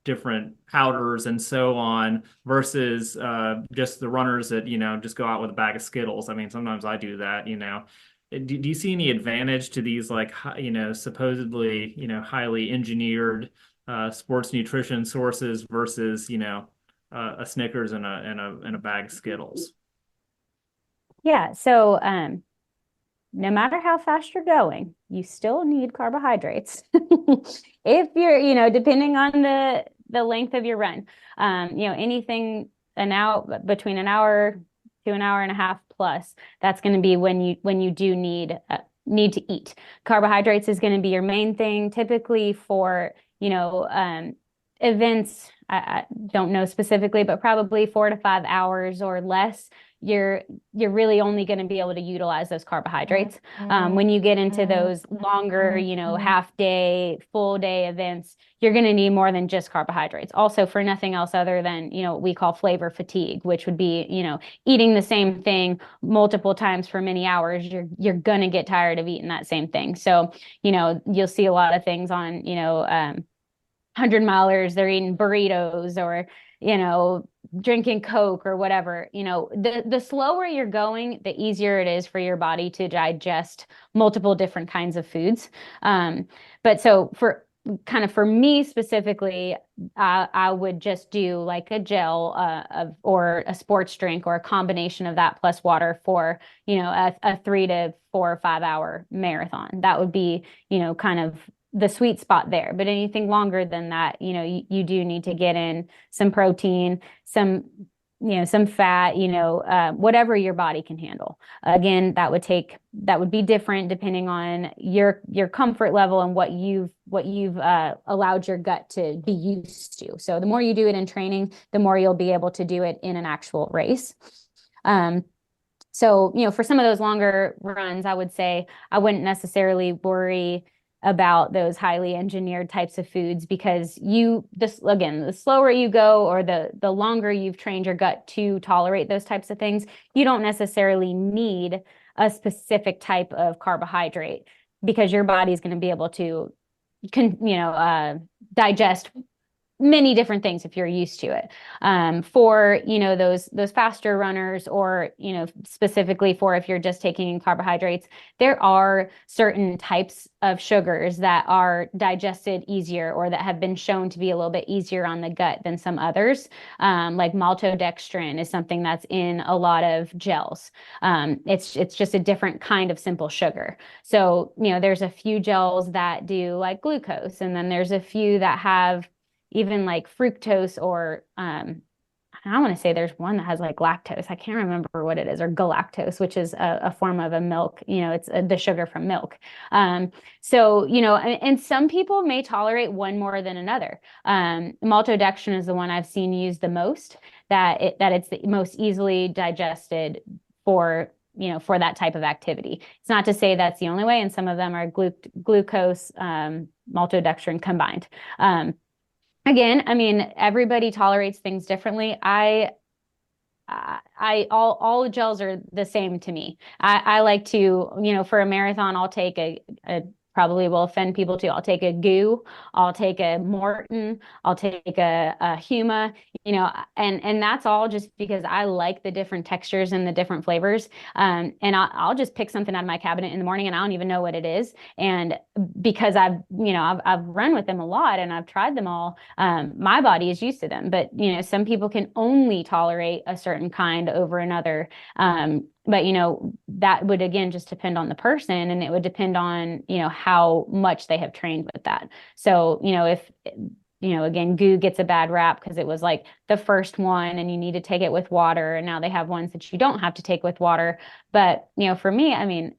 different powders and so on versus just the runners that just go out with a bag of Skittles. I mean, sometimes I do that. Do you see any advantage to these like supposedly highly engineered sports nutrition sources versus a Snickers and a bag of Skittles? Yeah. So no matter how fast you're going, you still need carbohydrates. If you're, depending on the length of your run, anything between an hour to an hour and a half plus, that's going to be when you do need to eat. Carbohydrates is going to be your main thing, typically for events. I don't know specifically, but probably 4 to 5 hours or less. You're really only going to be able to utilize those carbohydrates. When you get into those longer, half day, full day events, you're going to need more than just carbohydrates. Also, for nothing else other than what we call flavor fatigue, which would be eating the same thing multiple times for many hours. You're going to get tired of eating that same thing. So you'll see a lot of things on 100 milers, they're eating burritos or drinking Coke or whatever. The slower you're going, the easier it is for your body to digest multiple different kinds of foods. But so for me specifically, I would just do like a gel or a sports drink or a combination of that plus water for a 3 to 4 or 5 hour marathon. That would be kind of the sweet spot there. But anything longer than that, you do need to get in some protein, some fat, whatever your body can handle. Again, that would be different depending on your comfort level and what you've allowed your gut to be used to. So the more you do it in training, the more you'll be able to do it in an actual race. So for some of those longer runs, I would say I wouldn't necessarily worry about those highly engineered types of foods, because the slower you go or the longer you've trained your gut to tolerate those types of things, you don't necessarily need a specific type of carbohydrate, because your body's going to be able to digest many different things if you're used to it. For those faster runners, or specifically for if you're just taking in carbohydrates, there are certain types of sugars that are digested easier, or that have been shown to be a little bit easier on the gut than some others. Like maltodextrin is something that's in a lot of gels. It's just a different kind of simple sugar. So there's a few gels that do like glucose, and then there's a few that have even like fructose, or I want to say there's one that has like lactose. I can't remember what it is, or galactose, which is a form of a milk. It's the sugar from milk. So and some people may tolerate one more than another. Maltodextrin is the one I've seen used the most. That it's the most easily digested for that type of activity. It's not to say that's the only way, and some of them are glucose, maltodextrin combined. Again, I mean, everybody tolerates things differently. All gels are the same to me. I like to, for a marathon, I'll take a probably will offend people too. I'll take a GU, I'll take a Morton, I'll take a Huma, and that's all just because I like the different textures and the different flavors. And I'll just pick something out of my cabinet in the morning, and I don't even know what it is. And because I've run with them a lot and I've tried them all, my body is used to them. But some people can only tolerate a certain kind over another. But that would again just depend on the person, and it would depend on how much they have trained with that. So if again, GU gets a bad rap because it was like the first one and you need to take it with water. And now they have ones that you don't have to take with water. But, for me, I mean,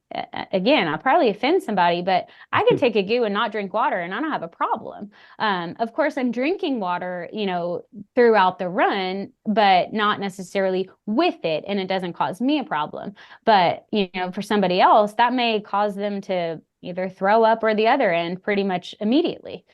again, I'll probably offend somebody, but I can take a GU and not drink water and I don't have a problem. Of course, I'm drinking water, throughout the run, but not necessarily with it. And it doesn't cause me a problem. But, for somebody else, that may cause them to either throw up or the other end pretty much immediately.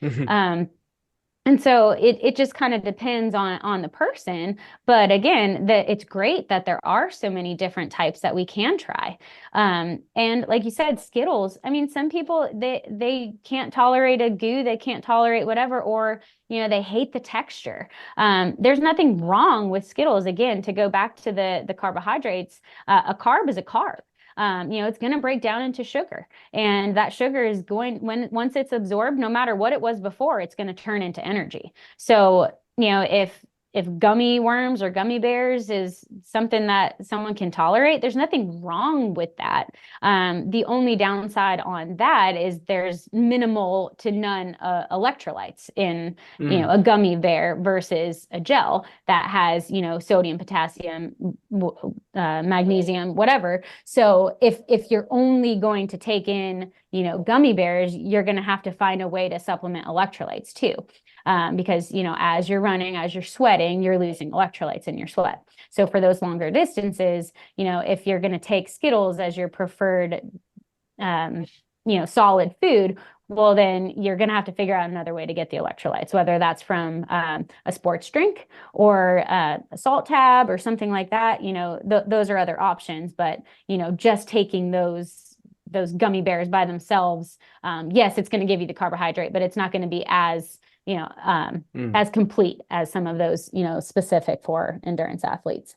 And so it just kind of depends on the person. But again, it's great that there are so many different types that we can try. And like you said, Skittles, I mean, some people, they can't tolerate a GU, they can't tolerate whatever, or, they hate the texture. There's nothing wrong with Skittles. Again, to go back to the carbohydrates, a carb is a carb. It's going to break down into sugar, and that sugar is once it's absorbed, no matter what it was before, it's going to turn into energy. So, if gummy worms or gummy bears is something that someone can tolerate, there's nothing wrong with that. The only downside on that is there's minimal to none electrolytes in, a gummy bear versus a gel that has, sodium, potassium, magnesium, whatever. So if you're only going to take in, gummy bears, you're going to have to find a way to supplement electrolytes too. Because, as you're running, as you're sweating, you're losing electrolytes in your sweat. So for those longer distances, if you're going to take Skittles as your preferred, solid food, well, then you're going to have to figure out another way to get the electrolytes, whether that's from a sports drink or a salt tab or something like that. Those are other options. But, just taking those gummy bears by themselves, yes, it's going to give you the carbohydrate, but it's not going to be as as complete as some of those, specific for endurance athletes.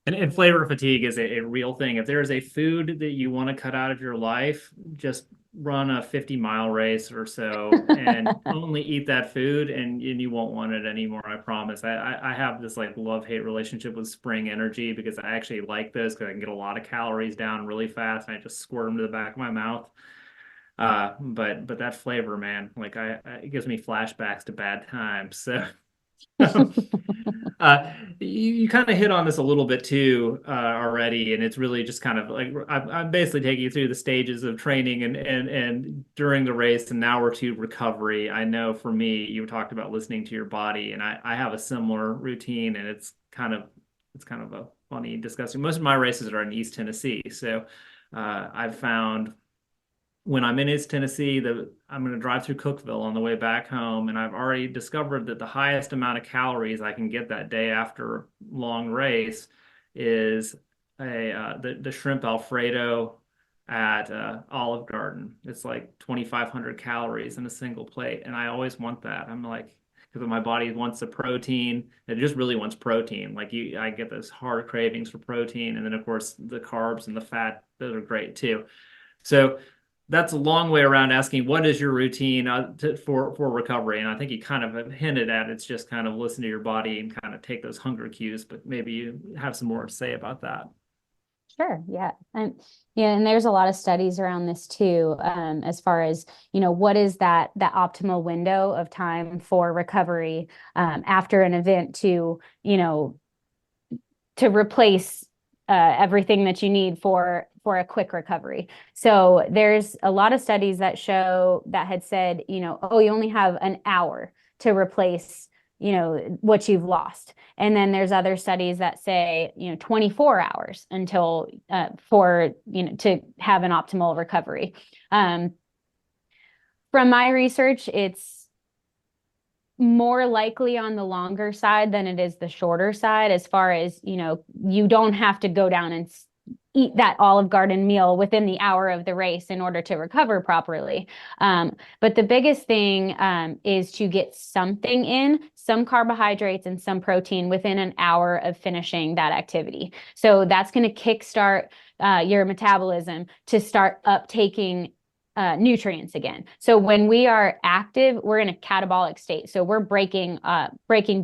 And flavor fatigue is a real thing. If there is a food that you want to cut out of your life, just run a 50-mile race or so and only eat that food, and you won't want it anymore. I promise. I have this like love-hate relationship with Spring Energy because I actually like those because I can get a lot of calories down really fast and I just squirt them to the back of my mouth. But that flavor, man, like it gives me flashbacks to bad times. So you kind of hit on this a little bit too already, and it's really just kind of like I'm basically taking you through the stages of training and during the race, and now we're to recovery. I know for me, you talked about listening to your body, and I have a similar routine, and it's kind of a funny discussing. Most of my races are in East Tennessee, so I've found when I'm in East Tennessee, I'm going to drive through Cookeville on the way back home, and I've already discovered that the highest amount of calories I can get that day after long race is the shrimp Alfredo at Olive Garden. It's like 2,500 calories in a single plate, and I always want that. I'm like, because my body wants the protein. It just really wants protein. Like I get those hard cravings for protein, and then of course the carbs and the fat, those are great too. So that's a long way around asking, what is your routine for recovery? And I think you kind of hinted at it's just kind of listen to your body and kind of take those hunger cues, but maybe you have some more to say about that. Sure. Yeah. And there's a lot of studies around this too, as far as, what is that optimal window of time for recovery after an event to replace everything that you need for a quick recovery. So there's a lot of studies that had said, you only have an hour to replace, what you've lost. And then there's other studies that say, 24 hours until to have an optimal recovery. From my research, it's more likely on the longer side than it is the shorter side, as far as, you don't have to go down and eat that Olive Garden meal within the hour of the race in order to recover properly. But the biggest thing is to get something in, some carbohydrates and some protein within an hour of finishing that activity. So that's going to kickstart your metabolism to start uptaking nutrients again. So when we are active, we're in a catabolic state. So we're breaking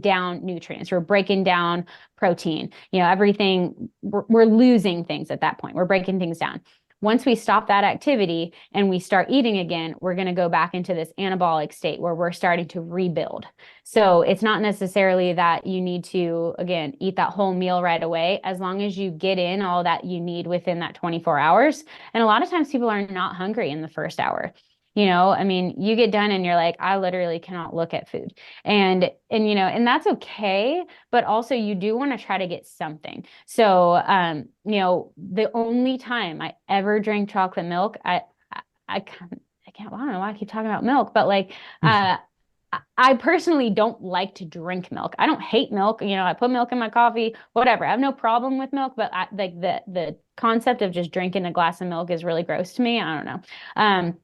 down nutrients. We're breaking down protein. Everything. We're losing things at that point. We're breaking things down. Once we stop that activity and we start eating again, we're going to go back into this anabolic state where we're starting to rebuild. So it's not necessarily that you need to, again, eat that whole meal right away, as long as you get in all that you need within that 24 hours. And a lot of times people are not hungry in the first hour. I mean, you get done and you're like, I literally cannot look at food. And that's okay, but also you do want to try to get something. So, the only time I ever drank chocolate milk, I can't, I don't know why I keep talking about milk, but like, I personally don't like to drink milk. I don't hate milk. I put milk in my coffee, whatever. I have no problem with milk, but like the concept of just drinking a glass of milk is really gross to me. I don't know.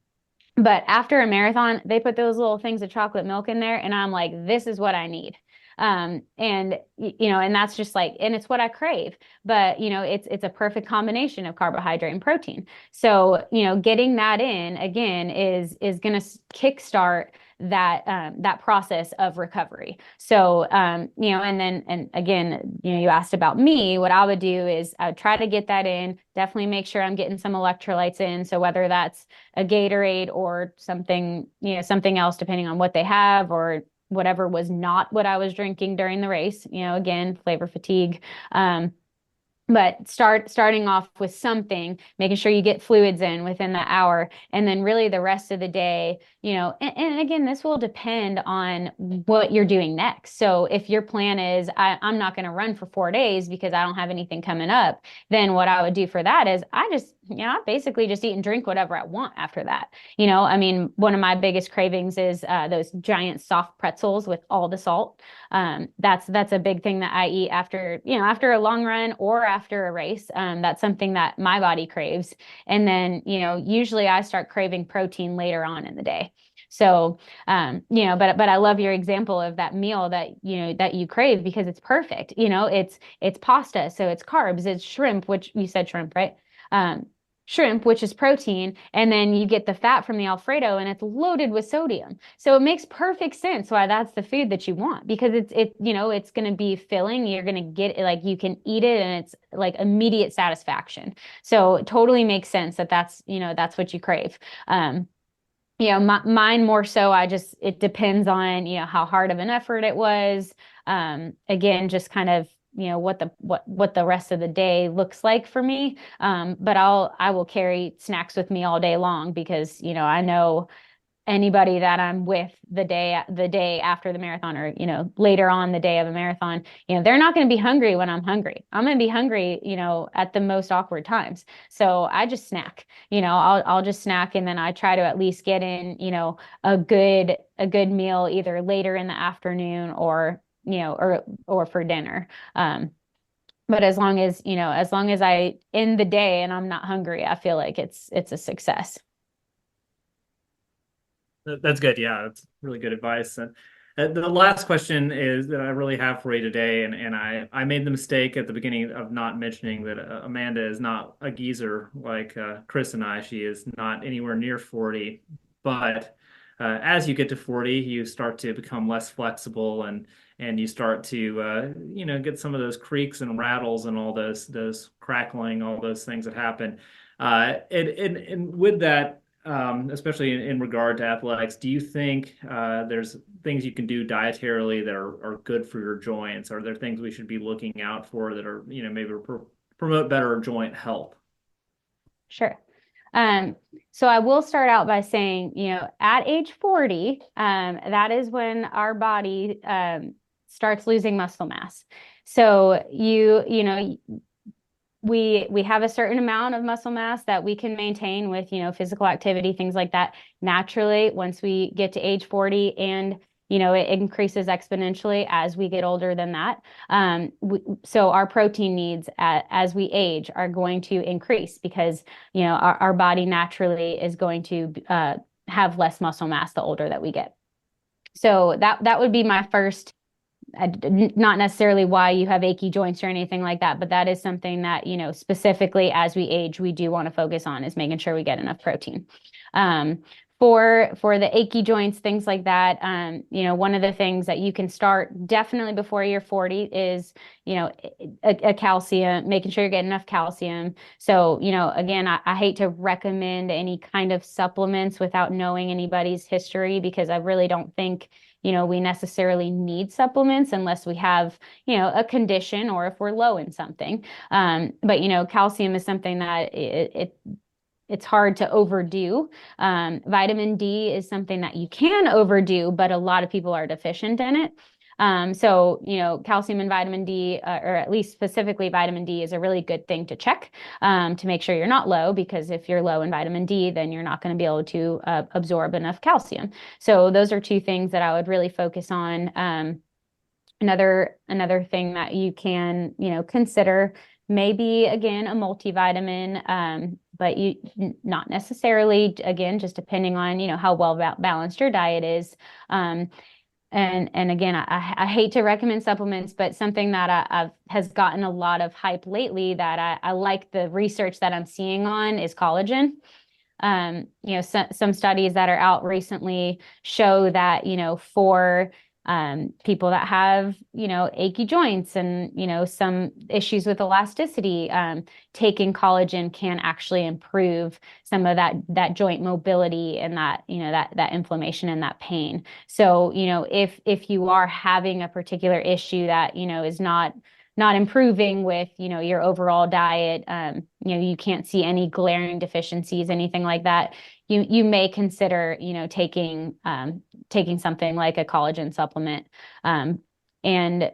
But after a marathon, they put those little things of chocolate milk in there, and I'm like, this is what I need. And that's just like, and it's what I crave, but it's a perfect combination of carbohydrate and protein. So, getting that in again is going to kickstart that process of recovery. So, and again, you asked about me. What I would do is I would try to get that in, definitely make sure I'm getting some electrolytes in. So whether that's a Gatorade or something else, depending on what they have, or whatever was not what I was drinking during the race, again, flavor fatigue. But starting off with something, making sure you get fluids in within the hour, and then really the rest of the day, and again, this will depend on what you're doing next. So if your plan is, I'm not going to run for 4 days because I don't have anything coming up, then what I would do for that is I basically just eat and drink whatever I want after that. I mean, one of my biggest cravings is those giant soft pretzels with all the salt. That's a big thing that I eat after a long run or after a race. That's something that my body craves. And then, usually I start craving protein later on in the day. So, but I love your example of that meal that you crave, because it's perfect. It's pasta. So it's carbs, it's shrimp, which you said shrimp, right? Shrimp, which is protein, and then you get the fat from the Alfredo, and it's loaded with sodium. So it makes perfect sense why that's the food that you want, because it's going to be filling. You're going to get it, like you can eat it, and it's like immediate satisfaction. So it totally makes sense that's what you crave. Mine more so, it depends on, how hard of an effort it was. Again, just kind of, what the rest of the day looks like for me. But I will carry snacks with me all day long, because, I know anybody that I'm with the day after the marathon, or, later on the day of a marathon, they're not going to be hungry when I'm hungry. I'm going to be hungry, at the most awkward times. So I just snack, I'll just snack. And then I try to at least get in, a good meal either later in the afternoon or for dinner. But as long as I end the day and I'm not hungry, I feel like it's a success. That's good. Yeah, that's really good advice. And the last question is that I really have for you today, and I made the mistake at the beginning of not mentioning that Amanda is not a geezer like Chris and I. She is not anywhere near 40, but as you get to 40, you start to become less flexible, and you start to get some of those creaks and rattles and all those crackling, all those things that happen. And with that, especially in regard to athletics, do you think there's things you can do dietarily that are good for your joints? Are there things we should be looking out for that are, maybe promote better joint health? Sure. So I will start out by saying, at age 40, that is when our body starts losing muscle mass. So we have a certain amount of muscle mass that we can maintain with, physical activity, things like that. Naturally, once we get to age 40, and it increases exponentially as we get older than that. So our protein needs as we age are going to increase, because, our body naturally is going to have less muscle mass the older that we get. So that would be my first, not necessarily why you have achy joints or anything like that, but that is something that, specifically as we age, we do want to focus on, is making sure we get enough protein. for the achy joints, things like that, one of the things that you can start definitely before you're 40 is, a calcium, making sure you're getting enough calcium. So, again, I hate to recommend any kind of supplements without knowing anybody's history, because I really don't think, we necessarily need supplements unless we have, a condition or if we're low in something. But calcium is something that it's hard to overdo. Vitamin D is something that you can overdo, but a lot of people are deficient in it. So, calcium and vitamin D, or at least specifically vitamin D, is a really good thing to check to make sure you're not low, because if you're low in vitamin D, then you're not going to be able to absorb enough calcium. So those are two things that I would really focus on. Another thing that you can, consider, maybe again a multivitamin, but you not necessarily, again, just depending on how well balanced your diet is. And again, I hate to recommend supplements, but something that I've has gotten a lot of hype lately that I like the research that I'm seeing on is collagen. Some studies that are out recently show that, for people that have, achy joints and, some issues with elasticity, taking collagen can actually improve some of that joint mobility and that, that inflammation and that pain. So, if you are having a particular issue that, is not improving with, your overall diet, you can't see any glaring deficiencies, anything like that, you may consider, taking something like a collagen supplement. And,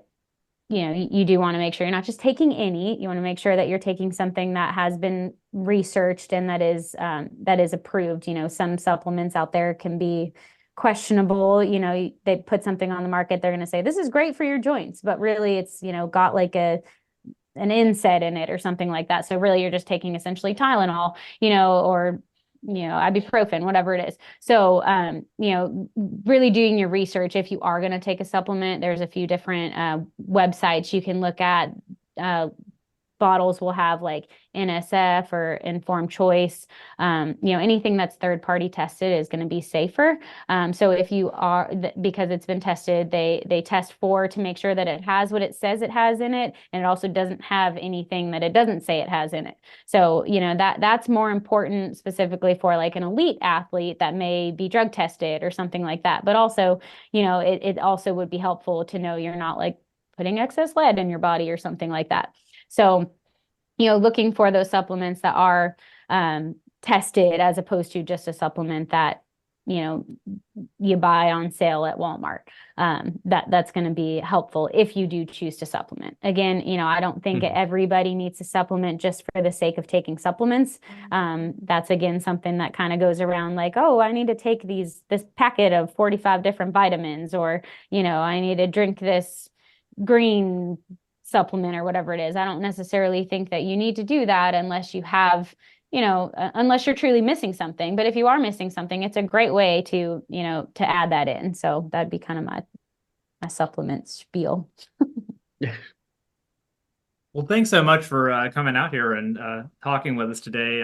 you do want to make sure you're not just taking any. You want to make sure that you're taking something that has been researched and that is approved. Some supplements out there can be questionable. They put something on the market, they're going to say this is great for your joints, but really it's, got like an NSAID in it or something like that. So really you're just taking essentially Tylenol, or ibuprofen, whatever it is. So, really doing your research. If you are going to take a supplement, there's a few different websites you can look at. Bottles will have like NSF or informed choice. Anything that's third party tested is going to be safer. So if you are, because it's been tested, they test for to make sure that it has what it says it has in it, and it also doesn't have anything that it doesn't say it has in it. So that's more important specifically for like an elite athlete that may be drug tested or something like that. But also, it also would be helpful to know you're not like putting excess lead in your body or something like that. So, looking for those supplements that are tested, as opposed to just a supplement that, you buy on sale at Walmart. That's going to be helpful if you do choose to supplement. Again, I don't think everybody needs to supplement just for the sake of taking supplements. That's again something that kind of goes around like, oh, I need to take this packet of 45 different vitamins, or, I need to drink this green supplement or whatever it is. I don't necessarily think that you need to do that unless you have, unless you're truly missing something. But if you are missing something, it's a great way to, to add that in. So that'd be kind of my supplement spiel. Well, thanks so much for coming out here and talking with us today.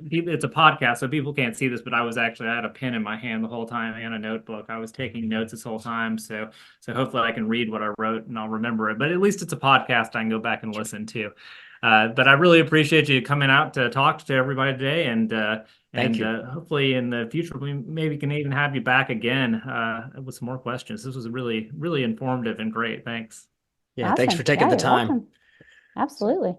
It's a podcast, so people can't see this, but I had a pen in my hand the whole time and a notebook. I was taking notes this whole time, so hopefully I can read what I wrote and I'll remember it. But at least it's a podcast I can go back and listen to. But I really appreciate you coming out to talk to everybody today, and hopefully in the future we maybe can even have you back again with some more questions. This was really, really informative and great. Thanks. Yeah, Awesome. thanks for taking the you're time. welcome. Absolutely.